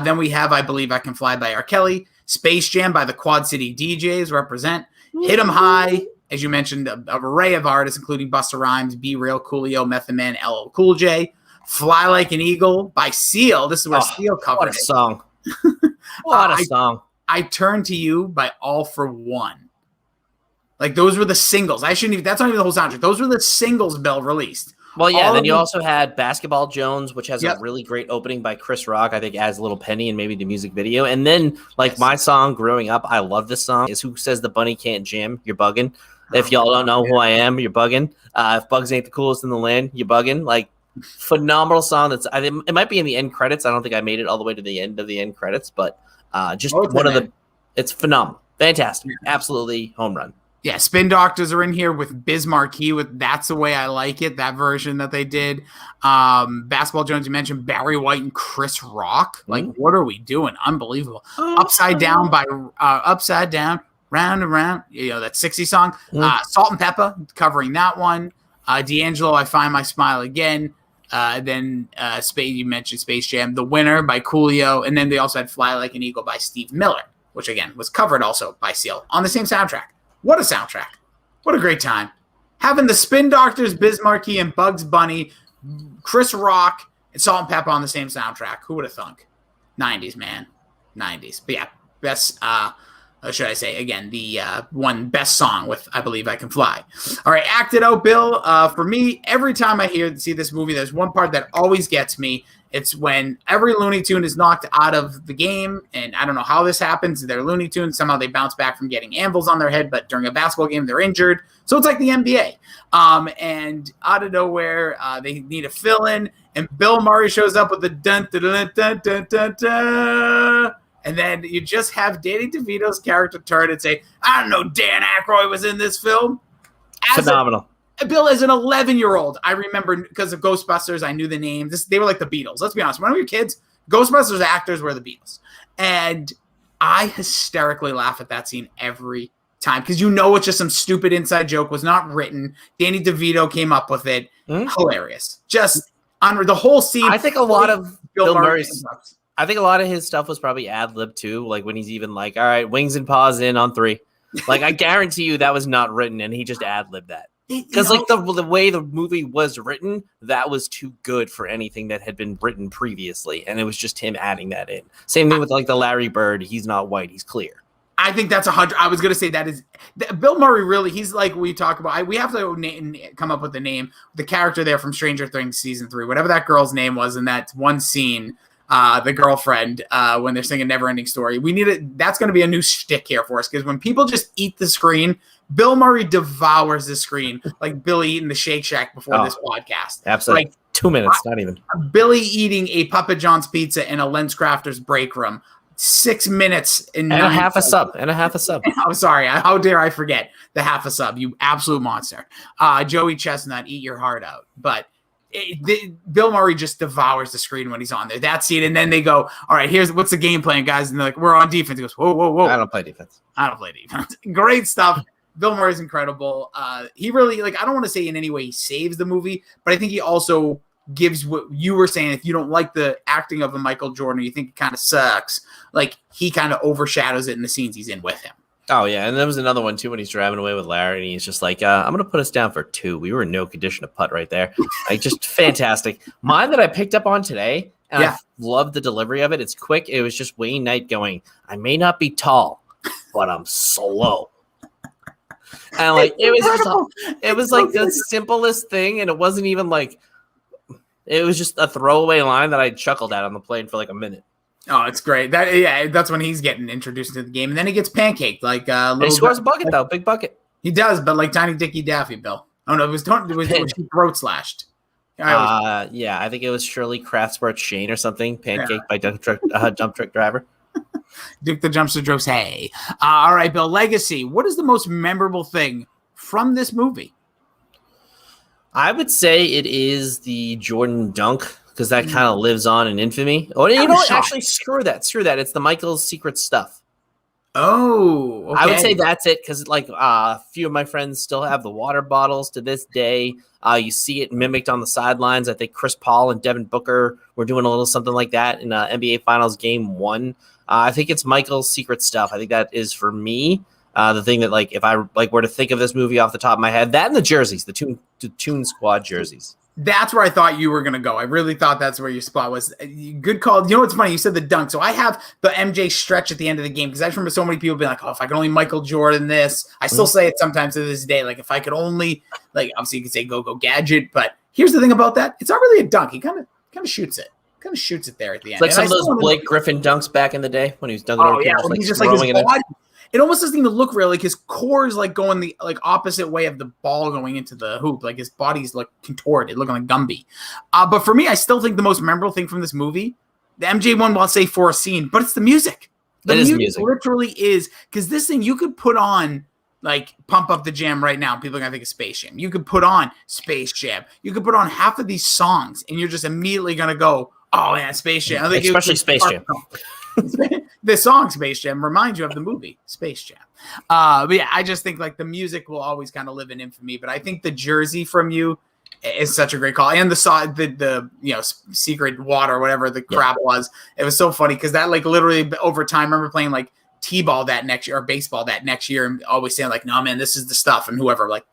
Then we have I Believe I Can Fly by R. Kelly, Space Jam by the Quad City DJs, represent, Hit 'em High, as you mentioned, an array of artists, including Busta Rhymes, Be Real, Coolio, Method Man, LL Cool J, Fly Like an Eagle by Seal. This is where Seal covered what a it. song. What a song. I Turn to You by All for One. Like, those were the singles. That's not even the whole soundtrack. Those were the singles Bill released. Well, yeah, then you also had Basketball Jones, which has Yep. a really great opening by Chris Rock, I think, as Little Penny and maybe the music video. And then, like, my song growing up, I love this song, is Who Says the Bunny Can't Jam? You're bugging. If y'all don't know who I am, you're bugging. If Bugs ain't the coolest in the land, you're bugging. Like, phenomenal song. It might be in the end credits. I don't think I made it all the way to the end of the end credits, but it's phenomenal. Fantastic. Absolutely home run. Yeah, Spin Doctors are in here with Biz Markie with That's the Way I Like It, that version that they did. Basketball Jones, you mentioned Barry White and Chris Rock. Like, what are we doing? Unbelievable. Upside Down, Round and Round. You know, that 60s song. Salt and Pepper, covering that one. D'Angelo, I Find My Smile Again. Then you mentioned Space Jam, The Winner by Coolio. And then they also had Fly Like an Eagle by Steve Miller, which, again, was covered also by Seal on the same soundtrack. What a soundtrack. What a great time. Having the Spin Doctors, Biz Markie, and Bugs Bunny, Chris Rock, and Salt and Pepper on the same soundtrack. Who would have thunk? 90s, man. 90s. But yeah, best, should I say, again, the one best song with I Believe I Can Fly. All right, act it out, Bill. For me, every time I see this movie, there's one part that always gets me. It's when every Looney Tune is knocked out of the game, and I don't know how this happens. They're Looney Tunes. Somehow they bounce back from getting anvils on their head, but during a basketball game, they're injured. So it's like the NBA. And out of nowhere, they need a fill-in, and Bill Murray shows up with the dun-dun-dun-dun-dun-dun-dun. And then you just have Danny DeVito's character turn and say, I don't know, Dan Aykroyd was in this film. Phenomenal. Bill, as an 11-year-old, I remember because of Ghostbusters, I knew the name. They were like the Beatles. Let's be honest. When we were kids, Ghostbusters actors were the Beatles. And I hysterically laugh at that scene every time because it's just some stupid inside joke, was not written. Danny DeVito came up with it. Hilarious. Just the whole scene. I think a lot of Bill Murray's stuff. I think a lot of his stuff was probably ad-lib too, like when he's even like, all right, wings and paws in on 3. Like, I guarantee you that was not written, and he just ad-libbed that. Because like the way the movie was written, that was too good for anything that had been written previously, and it was just him adding that in. Same thing with like the Larry Bird. He's not white; he's clear. I think that's 100. I was going to say that is Bill Murray. Really, he's like we talk about. We have to come up with the name, the character there from Stranger Things season 3, whatever that girl's name was in that one scene. The girlfriend, when they're singing Neverending Story. We need it. That's going to be a new shtick here for us because when people just eat the screen, Bill Murray devours the screen like Billy eating the Shake Shack before this podcast. Absolutely. Like 2 minutes, not even. Billy eating a Papa John's pizza in a Lens Crafters break room. 6 minutes and a half a sub. I'm sorry. How dare I forget the half a sub? You absolute monster. Joey Chestnut, eat your heart out. But Bill Murray just devours the screen when he's on there. That scene, and then they go, all right, what's the game plan, guys? And they're like, we're on defense. He goes, whoa, whoa, whoa. I don't play defense. Great stuff. Bill Murray's incredible. He really, I don't want to say in any way he saves the movie, but I think he also gives what you were saying. If you don't like the acting of a Michael Jordan, or you think it kind of sucks, he kind of overshadows it in the scenes he's in with him. Oh, yeah. And there was another one, too, when he's driving away with Larry, and he's just like, I'm going to put us down for 2. We were in no condition to putt right there. Just fantastic. Mine that I picked up on today, and I love the delivery of it. It's quick. It was just Wayne Knight going, I may not be tall, but I'm slow. And it was like the simplest thing, and it wasn't even it was just a throwaway line that I chuckled at on the plane for a minute. Oh, it's great. That's when he's getting introduced to the game, and then he gets pancaked he scores a bucket though, big bucket. He does, but like Tiny Dickie Daffy, Bill. Oh no, it was throat slashed. Yeah, I think it was Shirley Craftsworth Shane or something. Pancake by Dump Truck Driver. Duke the Jumpster Droves. Hey, all right, Bill. Legacy. What is the most memorable thing from this movie? I would say it is the Jordan dunk. Because that kind of lives on in infamy. Oh, you know what? Actually, screw that. It's the Michael's Secret Stuff. Oh, okay. I would say that's it because like a few of my friends still have the water bottles to this day. You see it mimicked on the sidelines. I think Chris Paul and Devin Booker were doing a little something like that in NBA Finals Game 1. I think it's Michael's secret stuff. I think that is for me the thing that like if I like were to think of this movie off the top of my head, that and the jerseys, the Toon Squad jerseys. That's where I thought you were going to go. I really thought that's where your spot was. Good call. You know what's funny? You said the dunk. So I have the MJ stretch at the end of the game because I just remember so many people being like, oh, if I could only Michael Jordan this. I still say it sometimes to this day. Like, if I could only, like, obviously you could say go gadget. But here's the thing about that. It's not really a dunk. He kind of shoots it. Kind of shoots it there at the end. It's like some of those Blake Griffin dunks back in the day when he was dunking over people. He's just like his body. It almost doesn't even look real. Like his core is like going the like opposite way of the ball going into the hoop. Like his body's like contorted, looking like Gumby. But for me, I still think the most memorable thing from this movie, the MJ one, I'll say for a scene, but it's the music. The music literally is because this thing you could put on like Pump Up the Jam right now. People are gonna think of Space Jam. You could put on Space Jam. You could put on half of these songs, and you're just immediately gonna go, "Oh yeah, Space Jam." I think especially Space Jam. The song Space Jam reminds you of the movie Space Jam. But yeah, I just think like the music will always kind of live in infamy. But I think the jersey from you is such a great call, and the secret water or whatever the crap was. It was so funny because that like literally over time, I remember playing like t-ball that next year or baseball that next year, and always saying like, "No man, this is the stuff," and whoever like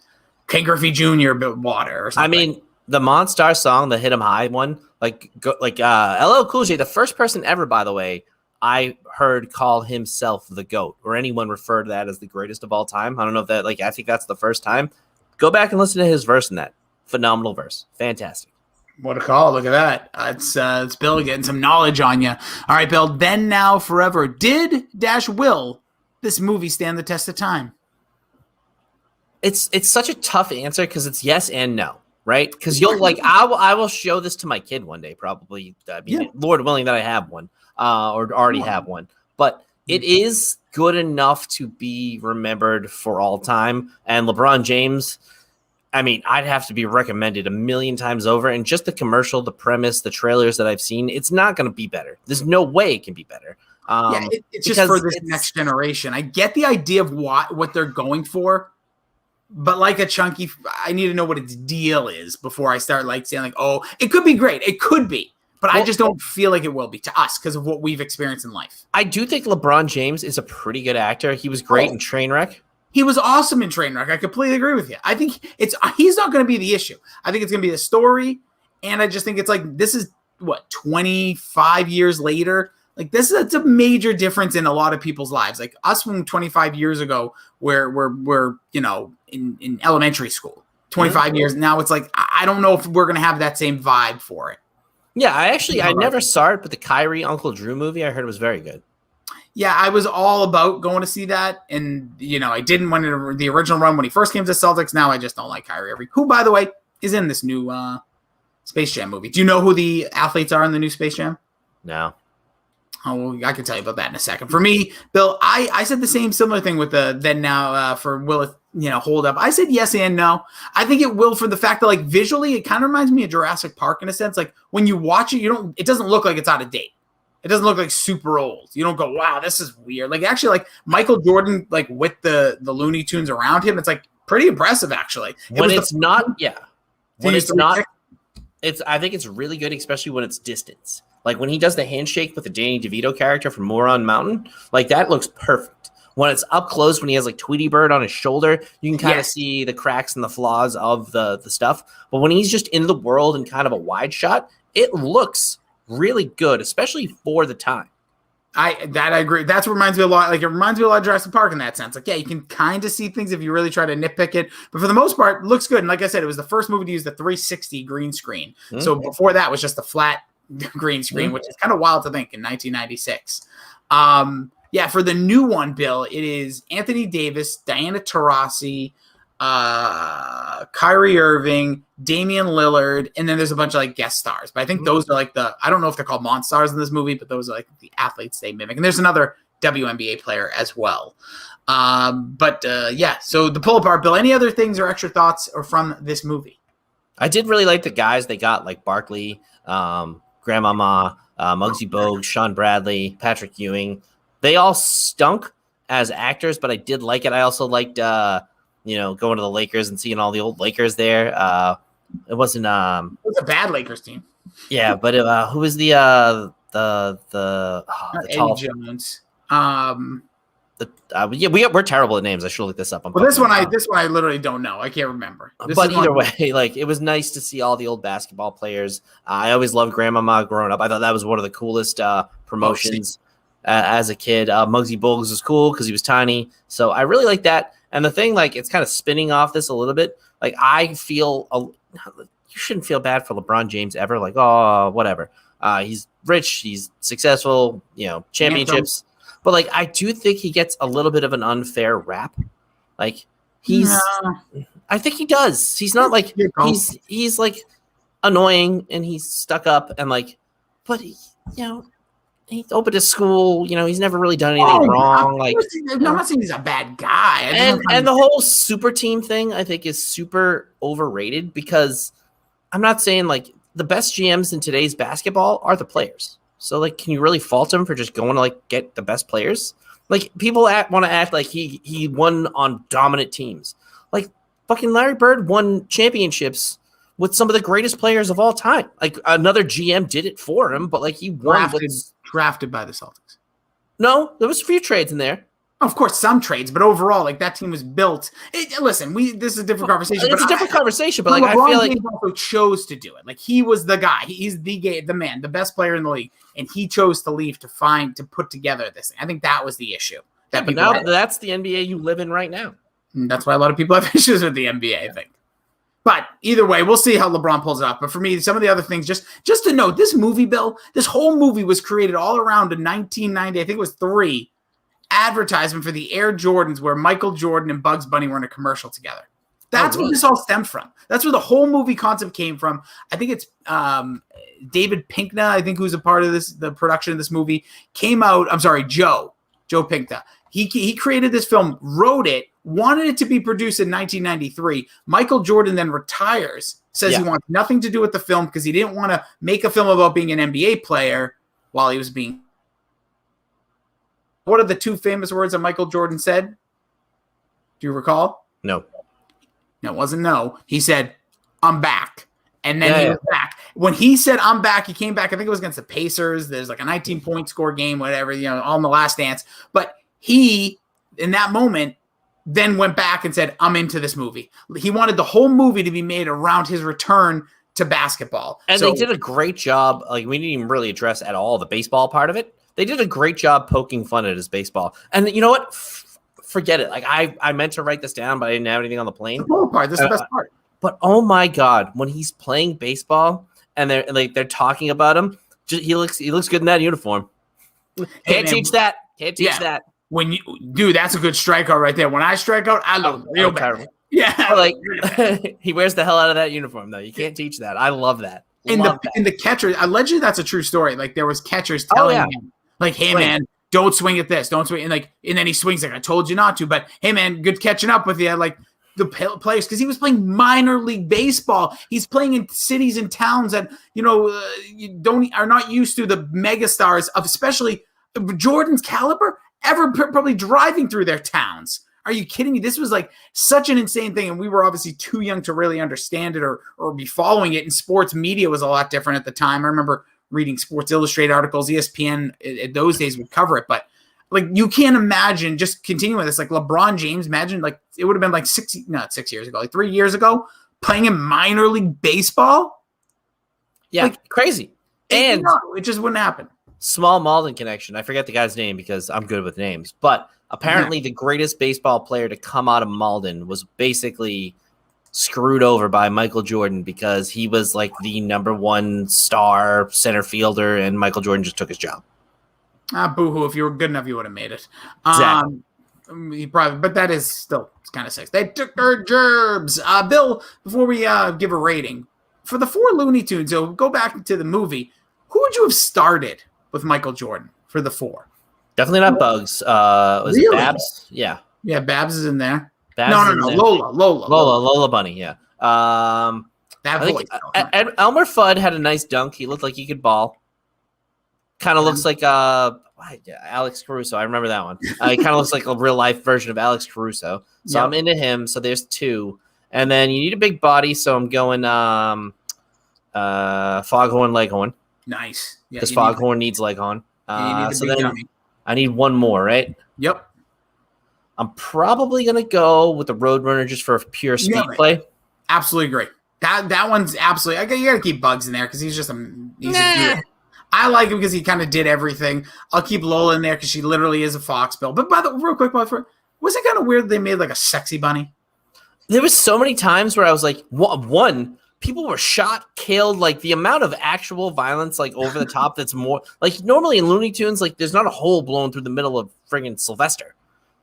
Ken Griffey Jr. water or something. I mean, the Monstar song, the Hit 'Em High one, LL Cool J, the first person ever, by the way, I heard call himself the GOAT, or anyone refer to that as the greatest of all time. I don't know if that, I think that's the first time. Go back and listen to his verse in that. Phenomenal verse. Fantastic. What a call. Look at that. It's Bill getting some knowledge on you. All right, Bill. Then, now, forever. Will this movie stand the test of time? It's such a tough answer because it's yes and no, right? Because you'll I will show this to my kid one day, probably. Lord willing that I have one. Or already have one, but it is good enough to be remembered for all time. And LeBron James, I mean, I'd have to be recommended a million times over. And just the commercial, the premise, the trailers that I've seen, it's not going to be better. There's no way it can be better. It's just for this next generation. I get the idea of what they're going for, but like a chunky, I need to know what its deal is before I start like saying like, oh, it could be great. It could be. But I just don't feel like it will be to us because of what we've experienced in life. I do think LeBron James is a pretty good actor. He was great in Trainwreck. He was awesome in Trainwreck. I completely agree with you. I think he's not going to be the issue. I think it's going to be the story. And I just think it's like, this is 25 years later. Like it's a major difference in a lot of people's lives. Like us from 25 years ago, where we're in elementary school, 25 years now, it's like, I don't know if we're going to have that same vibe for it. Yeah, I never saw it, but the Kyrie Uncle Drew movie I heard was very good. Yeah, I was all about going to see that, and I didn't when the original run when he first came to Celtics. Now I just don't like Kyrie who, by the way, is in this new Space Jam movie. Do you know who the athletes are in the new Space Jam? No. Oh, well, I can tell you about that in a second. For me, Bill, I said the similar thing with the then now for will it hold up. I said yes and no. I think it will for the fact that like visually it kind of reminds me of Jurassic Park in a sense. Like when you watch it, it doesn't look like it's out of date. It doesn't look like super old. You don't go, wow, this is weird. Like actually like Michael Jordan, like with the Looney Tunes around him, it's like pretty impressive actually. When it's not, I think it's really good, especially when it's distance. Like when he does the handshake with the Danny DeVito character from Moron Mountain, like that looks perfect. When it's up close, when he has like Tweety Bird on his shoulder, you can kind of see the cracks and the flaws of the stuff. But when he's just in the world and kind of a wide shot, it looks really good, especially for the time. I agree. That's what reminds me a lot. Like it reminds me a lot of Jurassic Park in that sense. Like, yeah, you can kind of see things if you really try to nitpick it, but for the most part, it looks good. And like I said, it was the first movie to use the 360 green screen. Mm-hmm. So before that was just a flat green screen, which is kind of wild to think in 1996. Yeah, for the new one, Bill, it is Anthony Davis, Diana Taurasi, Kyrie Irving, Damian Lillard, and then there's a bunch of like guest stars. But I think those are like I don't know if they're called Monstars in this movie, but those are like the athletes they mimic. And there's another WNBA player as well. Yeah, so the pull apart, Bill, any other things or extra thoughts or from this movie? I did really like the guys they got, like Barkley, Grandmama, Muggsy Bogues, Sean Bradley, Patrick Ewing. They all stunk as actors, but I did like it. I also liked, going to the Lakers and seeing all the old Lakers there. It wasn't. It was a bad Lakers team. Yeah, but who was the Eddie tall Jones. we're terrible at names. I should look this up. Well, this one I literally don't know. I can't remember. But either way, like it was nice to see all the old basketball players. I always loved Grandmama growing up. I thought that was one of the coolest promotions as a kid. Muggsy Bogues was cool because he was tiny. So I really like that. And the thing, like, it's kind of spinning off this a little bit. Like, I feel you shouldn't feel bad for LeBron James ever. Like, oh, whatever. He's rich. He's successful. Championships. But like, I do think he gets a little bit of an unfair rap. Like, I think he does. He's not like he's like annoying and he's stuck up and like, but he opened a school. He's never really done anything wrong. I'm not saying he's a bad guy. And the whole super team thing, I think, is super overrated because I'm not saying like the best GMs in today's basketball are the players. So, like, can you really fault him for just going to, like, get the best players? Like, people want to act like he won on dominant teams. Like, fucking Larry Bird won championships with some of the greatest players of all time. Like, another GM did it for him, but, like, he won. Drafted by the Celtics. No, there was a few trades in there. Of course, some trades, but overall, like, that team was built. Listen, this is a different conversation. It's a different conversation, but like, I feel like he also chose to do it. Like, he was the guy. He's the man, the best player in the league, and he chose to leave to put together this thing. I think that was the issue. But now that's the NBA you live in right now. And that's why a lot of people have issues with the NBA, I think. But either way, we'll see how LeBron pulls it off. But for me, some of the other things, just to note, this movie, Bill, this whole movie was created all around in 1990. I think it was 3 advertisement for the Air Jordans where Michael Jordan and Bugs Bunny were in a commercial together. That's where this all stemmed from. That's where the whole movie concept came from. I think it's David Pinkna, I think, who's a part of the production of this movie, came out. I'm sorry, Joe Pinkna. He created this film, wrote it, wanted it to be produced in 1993. Michael Jordan then retires, says he wants nothing to do with the film because he didn't want to make a film about being an NBA player while he was being. What are the 2 famous words that Michael Jordan said? Do you recall? No. No, it wasn't no. He said, I'm back. And then he was back. When he said, I'm back, he came back. I think it was against the Pacers. There's like a 19-point score game, whatever, all in the last dance. But he, in that moment, then went back and said, I'm into this movie. He wanted the whole movie to be made around his return to basketball. And they did a great job. Like, we didn't even really address at all the baseball part of it. They did a great job poking fun at his baseball. And you know what? Forget it. Like, I meant to write this down, but I didn't have anything on the plane. The cool part. This is the best part. But oh my God, when he's playing baseball and they're talking about him, he looks good in that uniform. Can't teach that. Can't teach that. Dude, that's a good strikeout right there. When I strike out, I look real bad. Terrible. Yeah, like he wears the hell out of that uniform though. You can't teach that. I love that. In the catcher, allegedly that's a true story. Like, there was catchers telling him, like, hey man, don't swing at this, don't swing, and then he swings like, I told you not to, but hey man, good catching up with you. Like, the players, because he was playing minor league baseball. He's playing in cities and towns that are not used to the megastars of, especially Jordan's caliber, ever probably driving through their towns. Are you kidding me? This was like such an insane thing, and we were obviously too young to really understand it or be following it. And sports media was a lot different at the time. I remember reading Sports Illustrated articles. ESPN at those days would cover it, but like, you can't imagine just continuing this. Like, LeBron James, imagine, like, it would have been like 6 years ago, like 3 years ago, playing in minor league baseball. Yeah, like, crazy. And it just wouldn't happen. Small Malden connection. I forget the guy's name because I'm good with names, but apparently the greatest baseball player to come out of Malden was basically screwed over by Michael Jordan because he was like the #1 star center fielder and Michael Jordan just took his job. Boo-hoo. If you were good enough, you would have made it. Exactly. But that is still kind of sick. They took our gerbs. Bill, before we give a rating, for the 4 Looney Tunes, so go back to the movie, who would you have started with Michael Jordan for the 4? Definitely not Bugs. Was it Babs? Yeah. Yeah, Babs is in there. Babs no. Lola Bunny, yeah. That voice. Elmer Fudd had a nice dunk. He looked like he could ball. Kind of looks like Alex Caruso. I remember that one. He kind of looks like a real life version of Alex Caruso. So Yep. I'm into him. So there's 2. And then you need a big body. So I'm going Foghorn Leghorn. Nice. Yeah, Because Foghorn needs Leghorn. you need the So big then dummy. I need one more, right? Yep. I'm probably going to go with the Roadrunner just for a pure speed Yeah. play. Absolutely great. That one's absolutely. You got to keep Bugs in there because he's a dude. I like him because he kind of did everything. I'll keep Lola in there because she literally is a foxbill. But real quick, was it kind of weird they made like a sexy bunny? There was so many times where I was like, one, people were shot, killed, like the amount of actual violence, like over the top. That's more like normally in Looney Tunes, like there's not a hole blown through the middle of friggin' Sylvester,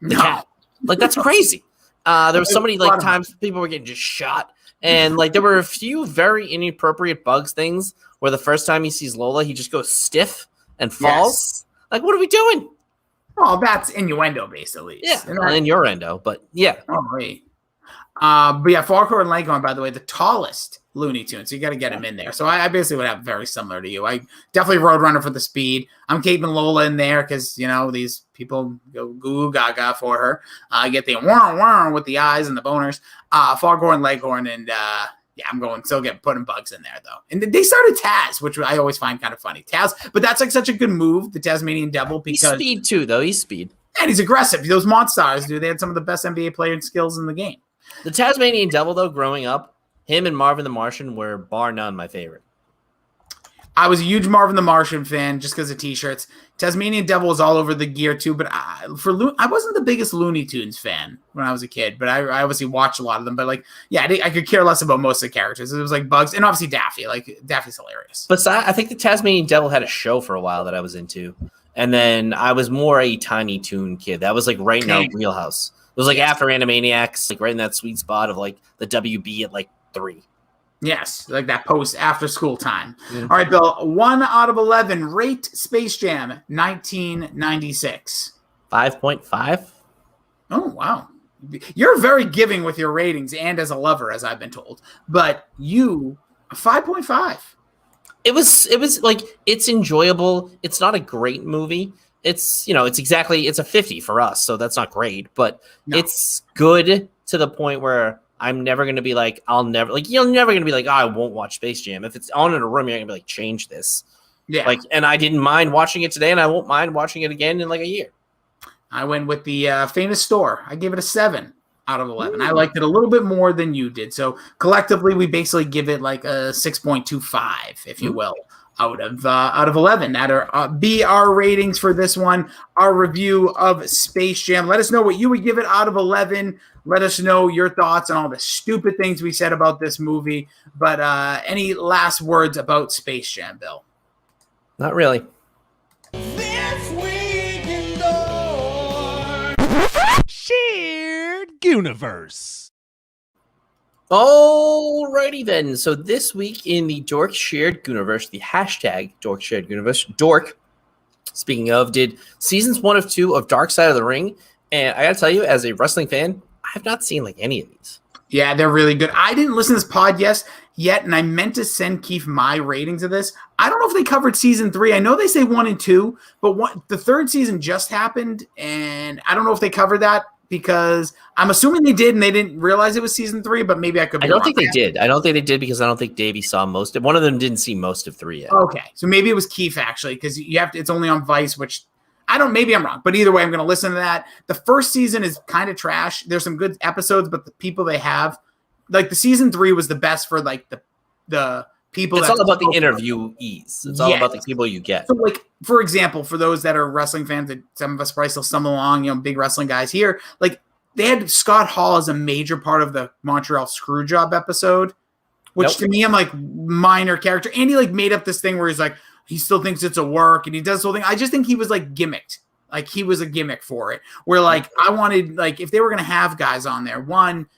the cat. Like that's crazy. There was so many like times people were getting just shot, and like there were a few very inappropriate Bugs things where the first time he sees Lola, he just goes stiff and falls. Yes. Like, what are we doing? Well, that's innuendo based at least. Yeah, and innuendo, but yeah. Oh, right. But yeah, Foghorn Leghorn, by the way, the tallest Looney Tune, so you got to get him in there. So I basically would have very similar to you. I definitely Roadrunner for the speed. I'm keeping Lola in there because these people go goo gaga for her. I get the wah with the eyes and the boners. Foghorn Leghorn, and I'm putting Bugs in there though. And they started Taz, which I always find kind of funny. Taz, but that's like such a good move, the Tasmanian Devil, because he's speed too, though. He's speed. And he's aggressive. Those Monstars, dude, they had some of the best NBA player skills in the game. The Tasmanian Devil, though, growing up, him and Marvin the Martian were bar none my favorite. I was a huge Marvin the Martian fan just because of T-shirts. Tasmanian Devil was all over the gear too, but I wasn't the biggest Looney Tunes fan when I was a kid, but I obviously watched a lot of them. But I could care less about most of the characters. It was like Bugs and obviously Daffy. Like Daffy's hilarious. But I think the Tasmanian Devil had a show for a while that I was into, and then I was more a Tiny Toon kid. That was like right in our wheelhouse. It was like after Animaniacs, like right in that sweet spot of like the WB at like 3. Yes, like that post after school time. Mm-hmm. All right, Bill, 1 out of 11. Rate Space Jam 1996. 5.5. Oh, wow. You're very giving with your ratings and as a lover, as I've been told. But you, 5.5. It was like, it's enjoyable. It's not a great movie. It's it's a 50 for us, so that's not great, but it's good to the point where I'm never going to be like, you're never going to be like, I won't watch Space Jam. If it's on in a room, you're going to be like, change this. Yeah. Like, and I didn't mind watching it today, and I won't mind watching it again in like a year. I went with the famous store. I gave it a 7 out of 11. Ooh. I liked it a little bit more than you did. So collectively, we basically give it like a 6.25, if you will. Out of 11. That be our ratings for this one, our review of Space Jam. Let us know what you would give it out of 11. Let us know your thoughts on all the stupid things we said about this movie. But any last words about Space Jam, Bill? Not really. This week in Shared Universe. Alrighty then. So this week in the Dork Shared Universe, the hashtag Dork Shared Universe, Dork, speaking of, did seasons 1 of 2 of Dark Side of the Ring. And I gotta tell you, as a wrestling fan, I have not seen like any of these. Yeah, they're really good. I didn't listen to this pod yet, and I meant to send Keith my ratings of this. I don't know if they covered season 3. I know they say 1 and 2, but the 3rd season just happened, and I don't know if they covered that. Because I'm assuming they did and they didn't realize it was season 3, but maybe I could be wrong. I don't think they did. I don't think they did because I don't think Davey saw most of. One of them didn't see most of 3 yet. Okay. So maybe it was Keith actually, because it's only on Vice, which maybe I'm wrong. But either way, I'm gonna listen to that. The first season is kind of trash. There's some good episodes, but the people they have, like the season 3 was the best for like the people. It's all about the interviewees. It's all about the people you get. So like, for example, for those that are wrestling fans, that some of us probably still stumble along, big wrestling guys here, like they had Scott Hall as a major part of the Montreal Screwjob episode, which to me, I'm like minor character. And he like made up this thing where he's like, he still thinks it's a work and he does the whole thing. I just think he was like gimmicked. Like he was a gimmick for it. Where like, I wanted, like, if they were going to have guys on there, one,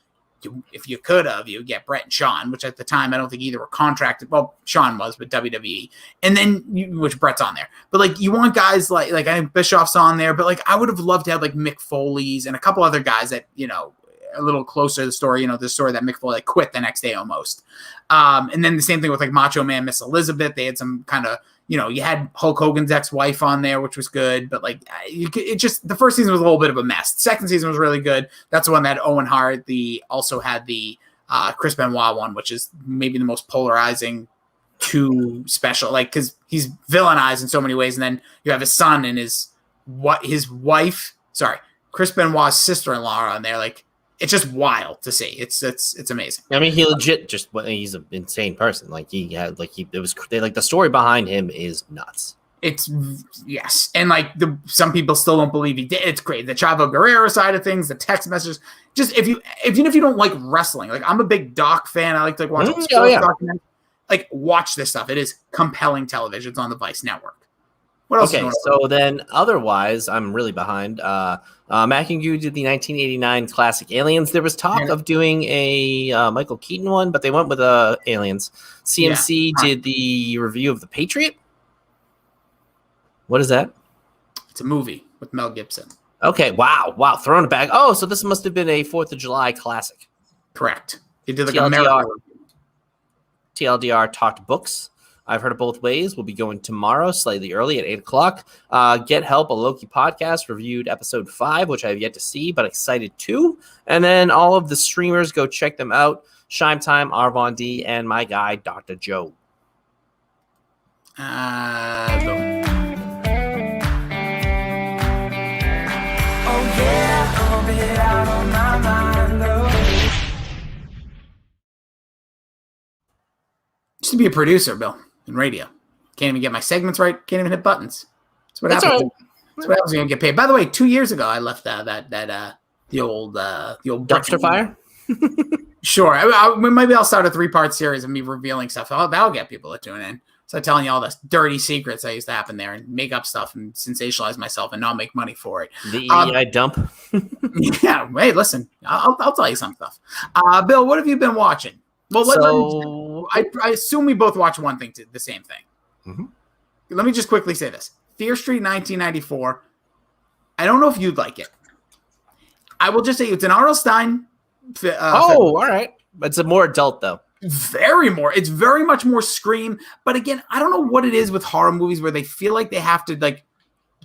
if you could have, you would get Brett and Sean, which at the time I don't think either were contracted. Well, Sean was, but WWE, and then which Brett's on there. But like you want guys like I think Bischoff's on there, but like I would have loved to have like Mick Foley's and a couple other guys that a little closer to the story. The story that Mick Foley quit the next day almost. And then the same thing with like Macho Man, Miss Elizabeth. They had some kind of you had Hulk Hogan's ex-wife on there, which was good, but like the first season was a little bit of a mess. The second season was really good. That's the one that Owen Hart also had the Chris Benoit one, which is maybe the most polarizing two special, like because he's villainized in so many ways, and then you have his son and his wife. Sorry, Chris Benoit's sister-in-law on there. Like it's just wild to see. It's amazing. I mean, he legit he's an insane person. Like the story behind him is nuts. Yes, and like some people still don't believe he did. It's great. The Chavo Guerrero side of things, the text messages. Just even if you don't like wrestling, like I'm a big doc fan. I like to watch documentaries. Like watch this stuff. It is compelling television. It's on the Vice Network. What else? Okay, so then otherwise, I'm really behind. Mac and Goo did the 1989 classic Aliens. There was talk of doing a Michael Keaton one, but they went with Aliens. CMC did the review of The Patriot. What is that? It's a movie with Mel Gibson. Okay, wow, throwing it back. Oh, so this must have been a 4th of July classic. Correct. They did like TLDR. TLDR talked books. I've heard it both ways. We'll be going tomorrow, slightly early at 8 o'clock. Get Help, a Loki podcast, reviewed episode 5, which I have yet to see, but excited too. And then all of the streamers, go check them out. Shime Time, Arvon D, and my guy, Dr. Joe. Used to be a producer, Bill, in radio. Can't even get my segments right. Can't even hit buttons. That's what happens. Right. That's what happens when you get paid. By the way, 2 years ago, I left the old Dumpster fire. Sure. Maybe I'll start a 3-part series of me revealing stuff. That'll get people to tune in. So telling you all the dirty secrets that used to happen there and make up stuff and sensationalize myself and not make money for it. The EI dump. Yeah. Hey, listen, I'll tell you some stuff. Bill, what have you been watching? Well, I assume we both watch one thing, the same thing. Mm-hmm. Let me just quickly say this. Fear Street 1994. I don't know if you'd like it. I will just say it's an R.L. Stine. All right. It's a more adult, though. It's very much more Scream. But again, I don't know what it is with horror movies where they feel like they have to like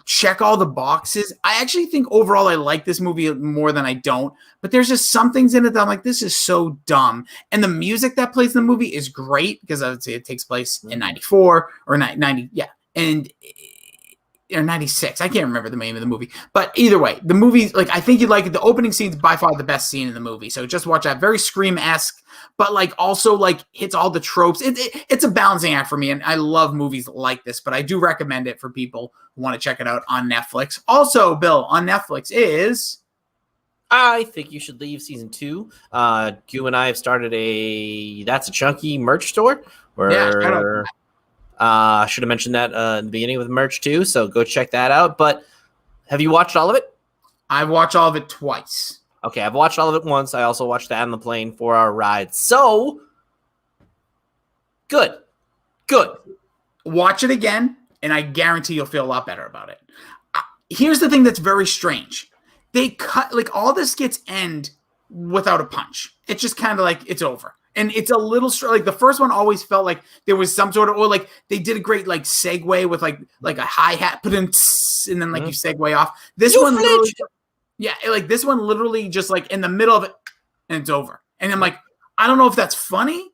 check all the boxes. I actually think overall I like this movie more than I don't. But there's just some things in it that I'm like, this is so dumb. And the music that plays in the movie is great because I would say it takes place in 94 or 90. Yeah. And or 96. I can't remember the name of the movie. But either way, the movie, like, I think you'd like it. The opening scene is by far the best scene in the movie. So just watch that. Very Scream-esque, but like also like hits all the tropes. It's a balancing act for me. And I love movies like this, but I do recommend it for people who want to check it out on Netflix. Also, Bill, on Netflix is... I Think You Should Leave season 2. Goo and I have started a That's a Chunky merch store where should have mentioned that in the beginning with merch too. So go check that out. But have you watched all of it? I've watched all of it twice. Okay, I've watched all of it once. I also watched that on the plane for our ride. So good. Watch it again, and I guarantee you'll feel a lot better about it. Here's the thing that's very strange. They cut, like, all the skits end without a punch. It's just kind of like it's over. And it's a little like the first one always felt like there was some sort of, or like they did a great like segue with like a hi-hat put in and then like you segue off. This one literally, like this one literally just like in the middle of it and it's over. And I'm like, I don't know if that's funny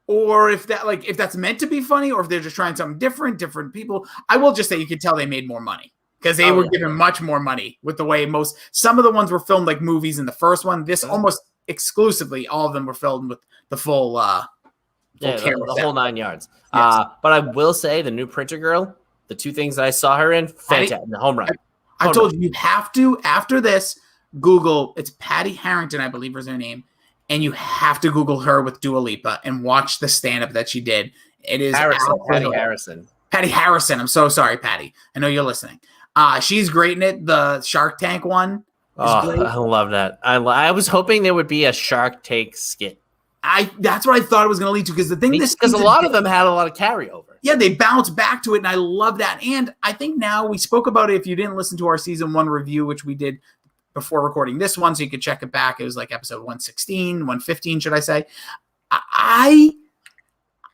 or if that's meant to be funny or if they're just trying something different people. I will just say you could tell they made more money because they were given much more money with the way some of the ones were filmed like movies in the first one. This almost exclusively, all of them were filmed with the full the whole 9 yards. Yes. But I will say the new Printer Girl, the two things that I saw her in, fantastic. The home run. I told you have to, after this, Google, it's Patty Harrington, I believe is her name, and you have to Google her with Dua Lipa and watch the stand-up that she did. It is Patty Harrison. Patty Harrison. I'm so sorry, Patty. I know you're listening. She's great in it. The Shark Tank one. I love that. I was hoping there would be a Shark Tank skit. That's what I thought it was going to lead to because the thing because a lot of them had a lot of carryover. Yeah, they bounced back to it, and I love that. And I think now we spoke about it. If you didn't listen to our season 1 review, which we did before recording this one, so you could check it back. It was like episode 116, 115, should I say? I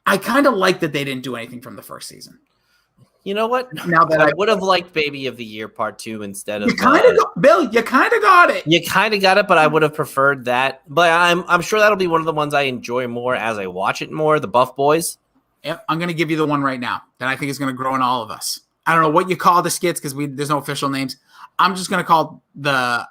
kind of like that they didn't do anything from the first season. You know what? Now that I would have liked Baby of the Year Part 2 instead of you kind of Bill, you kind of got it. You kind of got it, but I would have preferred that. But I'm sure that'll be one of the ones I enjoy more as I watch it more. The Buff Boys. Yep, I'm gonna give you the one right now that I think is gonna grow in all of us. I don't know what you call the skits because there's no official names. I'm just gonna call the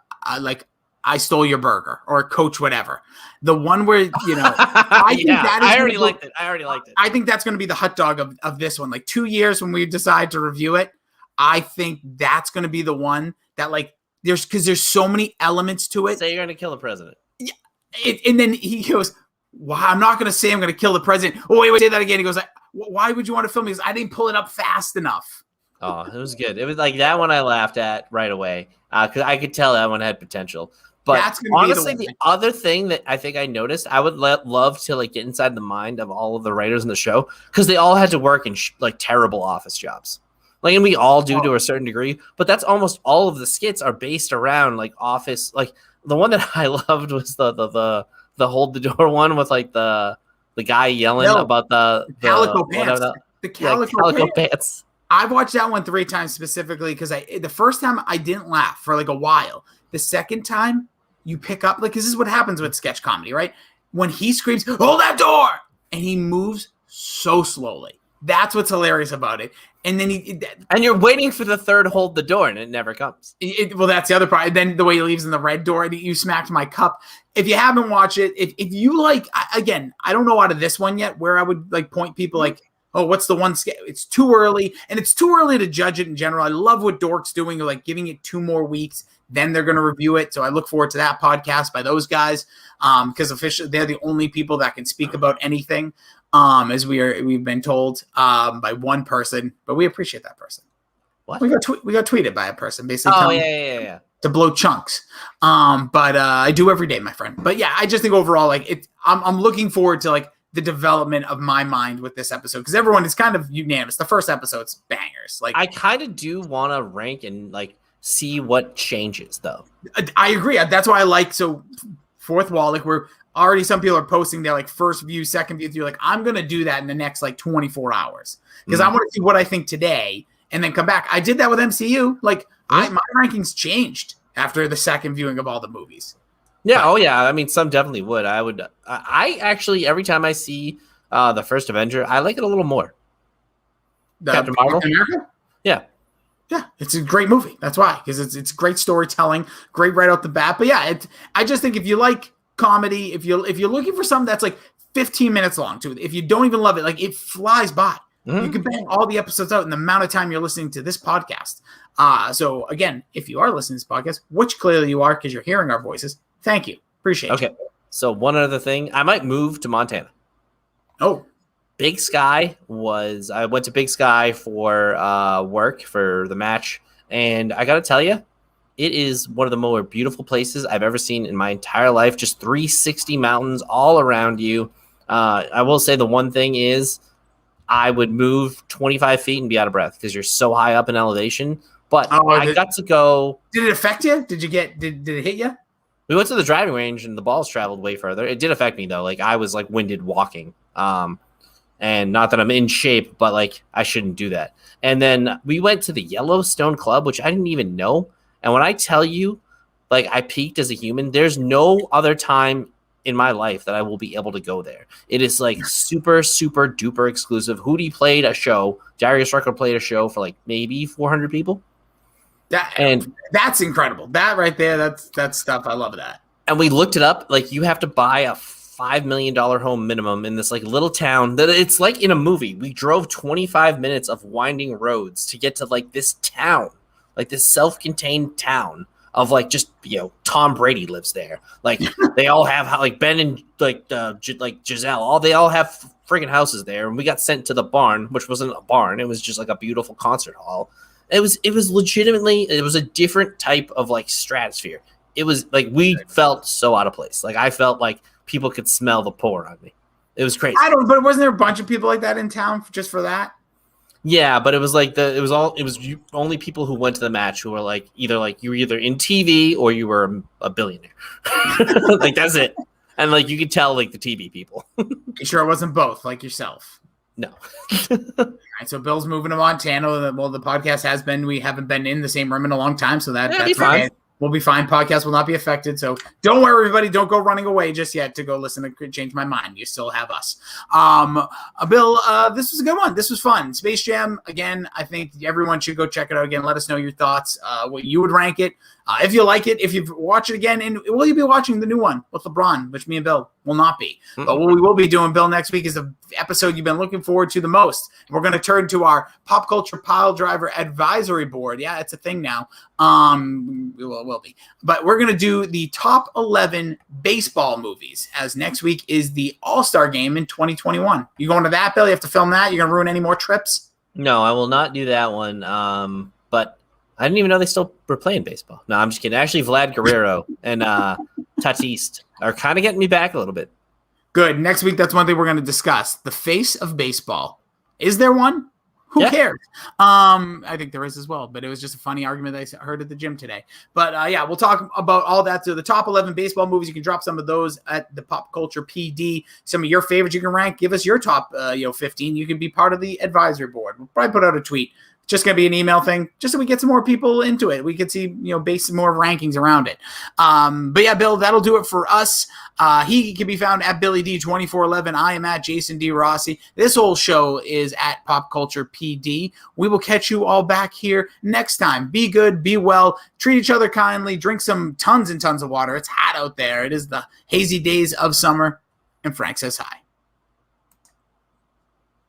I stole your burger or coach whatever. The one where I think that is I already liked it. I think that's gonna be the hot dog of this one. Like 2 years when we decide to review it, I think that's gonna be the one that there's so many elements to it. Say you're gonna kill the president. Yeah, and then he goes, "Wow, I'm not gonna say I'm gonna kill the president." Oh wait, say that again. He goes, "Why would you want to film me? Because I didn't pull it up fast enough." Oh, it was good. It was like that one I laughed at right away because I could tell that one had potential. But That's gonna honestly, be the other thing that I think I noticed, I would love to get inside the mind of all of the writers in the show because they all had to work in terrible office jobs. And we all do to a certain degree, but that's almost all of the skits are based around office. The one that I loved was the hold the door one with the guy yelling about the calico pants. The calico pants. I've watched that one 3 times specifically because the first time I didn't laugh for a while. The second time you pick up this is what happens with sketch comedy, right? When he screams, "Hold that door!" and he moves so slowly. That's what's hilarious about it. And then and you're waiting for the third hold the door and it never comes. Well, that's the other part. Then the way he leaves in the red door, you smacked my cup. If you haven't watched it, if you again, I don't know out of this one yet where I would point people oh, what's the one sketch? It's too early, and it's too early to judge it in general. I love what Dork's doing, giving it 2 more weeks. Then they're going to review it. So I look forward to that podcast by those guys because officially they're the only people that can speak about anything as we've been told by one person, but we appreciate that person. What? We got tweeted by a person basically. Oh, yeah. To blow chunks. But I do every day, my friend. But yeah, I just think overall, I'm looking forward to the development of my mind with this episode because everyone is kind of unanimous. The first episode's bangers. I kind of do want to rank and see what changes though. I agree. That's why I fourth wall. We're already some people are posting their first view, second view. You're I'm gonna do that in the next 24 hours because I want to see what I think today and then come back. I did that with MCU. My rankings changed after the second viewing of all the movies. Yeah. Oh, yeah. I mean, some definitely would. I actually, every time I see the first Avenger, I like it a little more. Captain Marvel? Yeah. Yeah. It's a great movie. That's why. Because it's great storytelling, great right out the bat. But yeah, I just think if you like comedy, if you're looking for something that's 15 minutes long, too, if you don't even love it, it flies by. Mm-hmm. You can bang all the episodes out in the amount of time you're listening to this podcast. So again, if you are listening to this podcast, which clearly you are because you're hearing our voices, thank you. Appreciate it. Okay. So one other thing, I might move to Montana. Oh. Big Sky I went to Big Sky for work for the match. And I got to tell you, it is one of the more beautiful places I've ever seen in my entire life. Just 360 mountains all around you. I will say the one thing is I would move 25 feet and be out of breath because you're so high up in elevation. But I got to go. Did it affect you? Did it hit you? We went to the driving range and the balls traveled way further. It did affect me though. I was winded walking. And not that I'm in shape, but I shouldn't do that. And then we went to the Yellowstone Club, which I didn't even know. And when I tell you, I peaked as a human, there's no other time in my life that I will be able to go there. It is super, super duper exclusive. Hootie played a show. Darius Rucker played a show for maybe 400 people. That's incredible. That right there, that's stuff. I love that. And we looked it up. You have to buy a $5 million home minimum in this little town that it's in a movie. We drove 25 minutes of winding roads to get to this town, this self-contained town of just Tom Brady lives there. They all have Ben and Giselle. They all have friggin' houses there. And we got sent to the barn, which wasn't a barn. It was just a beautiful concert hall. It was legitimately, it was a different type of stratosphere. It was we felt so out of place. I felt people could smell the pour on me. It was crazy. But wasn't there a bunch of people like that in town just for that? Yeah, but it was only people who went to the match who were either you were either in TV or you were a billionaire. That's it. And you could tell the TV people. You sure it wasn't both like yourself? No. All right, so Bill's moving to Montana. Well, the podcast has been. We haven't been in the same room in a long time, so that's fine. okay. We'll be fine. Podcast will not be affected. So don't worry, everybody. Don't go running away just yet to go listen to Change My Mind. You still have us. Bill, this was a good one. This was fun. Space Jam, again, I think everyone should go check it out again. Let us know your thoughts, what you would rank it. If you like it, if you watch it again, and will you be watching the new one with LeBron, which me and Bill will not be. Mm-mm. But what we will be doing, Bill, next week is the episode you've been looking forward to the most. We're going to turn to our Pop Culture Pile Driver Advisory Board. Yeah, it's a thing now. It will be. But we're going to do the top 11 baseball movies, as next week is the All-Star Game in 2021. You going to that, Bill? You have to film that? You're going to ruin any more trips? No, I will not do that one. But I didn't even know they still were playing baseball. No, I'm just kidding. Actually, Vlad Guerrero and Tatis are kind of getting me back a little bit. Good. Next week, that's one thing we're going to discuss. The face of baseball. Is there one? Who cares? I think there is as well, but it was just a funny argument that I heard at the gym today. But yeah, we'll talk about all that. So the top 11 baseball movies, you can drop some of those at the Pop Culture PD. Some of your favorites you can rank. Give us your top 15. You can be part of the advisory board. We'll probably put out a tweet. Just going to be an email thing, just so we get some more people into it. We can see, base some more rankings around it. But yeah, Bill, that'll do it for us. He can be found at Billy D2411. I am at Jason D. Rossi. This whole show is at Pop Culture PD. We will catch you all back here next time. Be good, be well, treat each other kindly, drink some tons and tons of water. It's hot out there. It is the hazy days of summer. And Frank says hi.